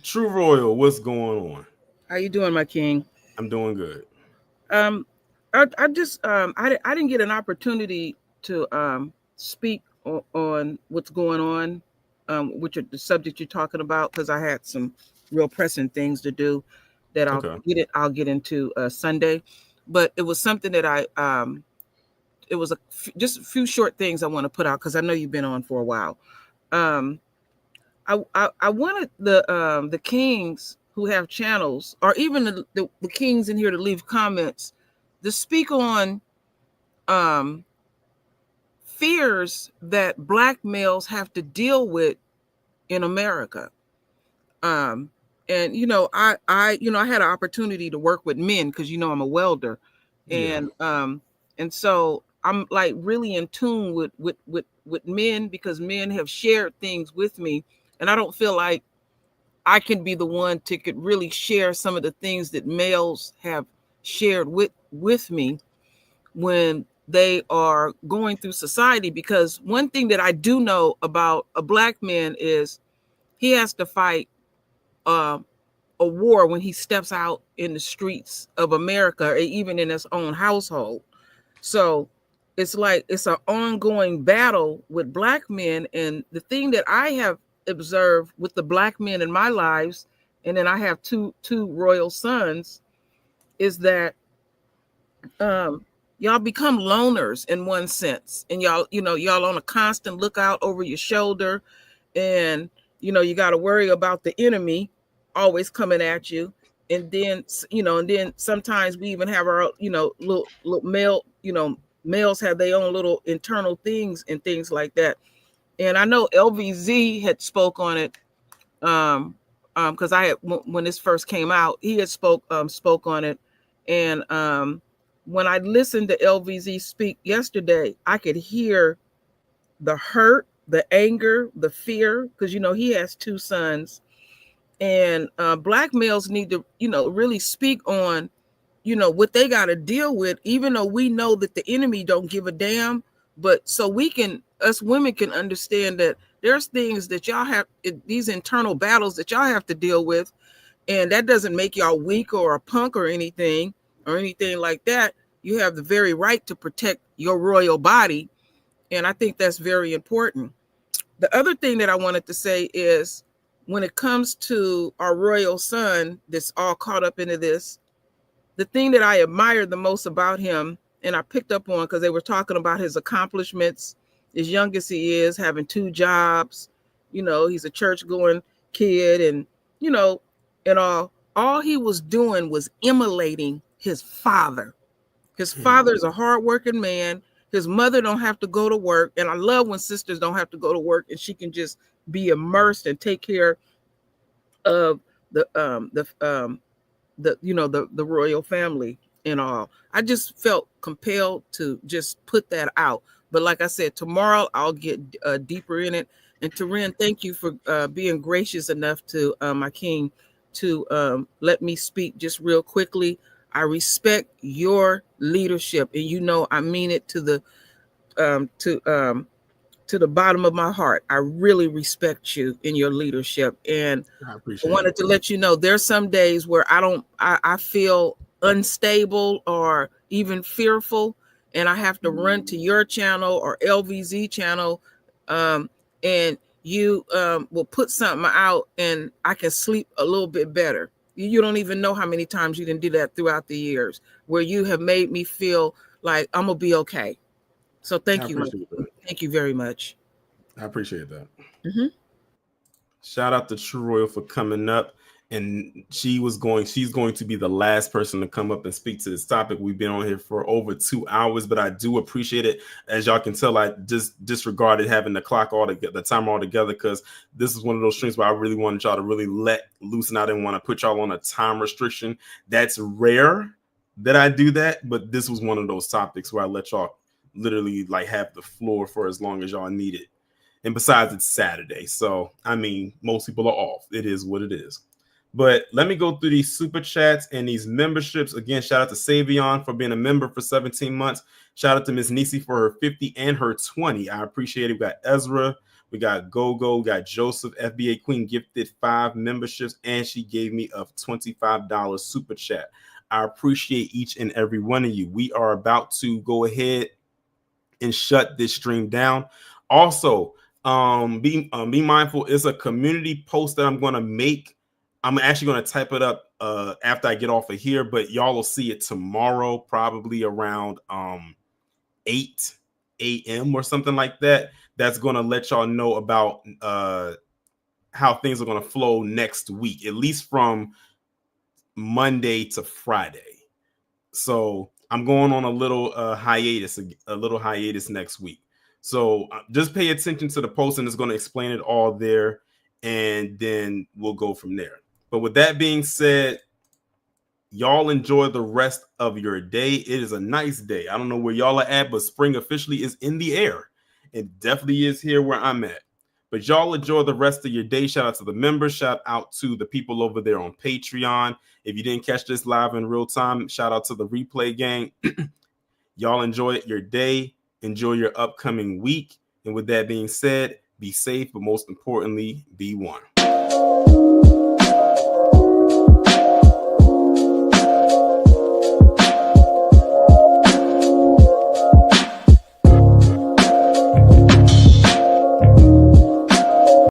True Royal, what's going on? How you doing, my king? I'm doing good. I didn't get an opportunity to speak on what's going on with the subject you're talking about because I had some real pressing things to do that I'll get into Sunday. But it was something that it was just a few short things I want to put out because I know you've been on for a while. I wanted the kings who have channels, or even the kings in here, to leave comments to speak on fears that Black males have to deal with in America. And I had an opportunity to work with men because I'm a welder, and so I'm like really in tune with men, because men have shared things with me, and I don't feel like I can be the one to could really share some of the things that males have shared with me when they are going through society. Because one thing that I do know about a Black man is he has to fight a war when he steps out in the streets of America, or even in his own household. So it's like it's an ongoing battle with Black men. And the thing that I have observed with the Black men in my lives, and then I have two royal sons, is that y'all become loners in one sense, and y'all on a constant lookout over your shoulder, and you got to worry about the enemy always coming at you. And then sometimes we even have our little males have their own little internal things and things like that. And I know LVZ had spoke on it, because I had, when this first came out, he had spoke on it. And when I listened to LVZ speak yesterday, I could hear the hurt, the anger, the fear, because he has two sons. And Black males need to really speak on what they got to deal with, even though we know that the enemy don't give a damn. But so us women can understand that there's things that y'all have, these internal battles that y'all have to deal with, and that doesn't make y'all weak or a punk or anything like that. You have the very right to protect your royal body, and I think that's very important. The other thing that I wanted to say is, when it comes to our royal son that's all caught up into this, the thing that I admire the most about him, and I picked up on because they were talking about his accomplishments, as young as he is, having 2 jobs, he's a church going kid, and, and all he was doing was emulating his father. His father is a hardworking man. His mother don't have to go to work. And I love when sisters don't have to go to work and she can just be immersed and take care of the royal family and all. I just felt compelled to just put that out. But like I said, tomorrow I'll get deeper in it. And Taryn, thank you for being gracious enough to my king to let me speak just real quickly. I respect your leadership, and I mean it to the bottom of my heart. I really respect you in your leadership, and I wanted to let you know there's some days where I feel unstable or even fearful, and I have to run to your channel or LVZ channel, and you will put something out and I can sleep a little bit better. You don't even know how many times you didn't do that throughout the years, where you have made me feel like I'm gonna be okay. So thank you. Thank you very much. I appreciate that. Mm-hmm. Shout out to True Royal for coming up. And she's going to be the last person to come up and speak to this topic. We've been on here for over 2 hours, but I do appreciate it. As y'all can tell, I just disregarded having the clock the timer all together, because this is one of those streams where I really wanted y'all to really let loose, and I didn't want to put y'all on a time restriction. That's rare that I do that, but this was one of those topics where I let y'all literally like have the floor for as long as y'all need it. And besides, it's Saturday, so I mean, most people are off. It is what it is. But let me go through these super chats and these memberships. Again, shout out to Savion for being a member for 17 months. Shout out to Miss Nisi for her 50 and her 20. I appreciate it. We got Ezra, we got Gogo, we got Joseph. FBA Queen gifted 5 memberships, and she gave me a $25 super chat. I appreciate each and every one of you. We are about to go ahead and shut this stream down. Also, be mindful. It's a community post that I'm going to make. I'm actually going to type it up after I get off of here, but y'all will see it tomorrow, probably around 8 a.m. or something like that. That's going to let y'all know about how things are going to flow next week, at least from Monday to Friday. So I'm going on a little hiatus next week. So just pay attention to the post, and it's going to explain it all there, and then we'll go from there. But with that being said, y'all enjoy the rest of your day. It is a nice day. I don't know where y'all are at, but spring officially is in the air. It definitely is here where I'm at. But y'all enjoy the rest of your day. Shout out to the members. Shout out to the people over there on Patreon. If you didn't catch this live in real time, shout out to the replay gang. Y'all enjoy your day. Enjoy your upcoming week. And with that being said, be safe, but most importantly, be one.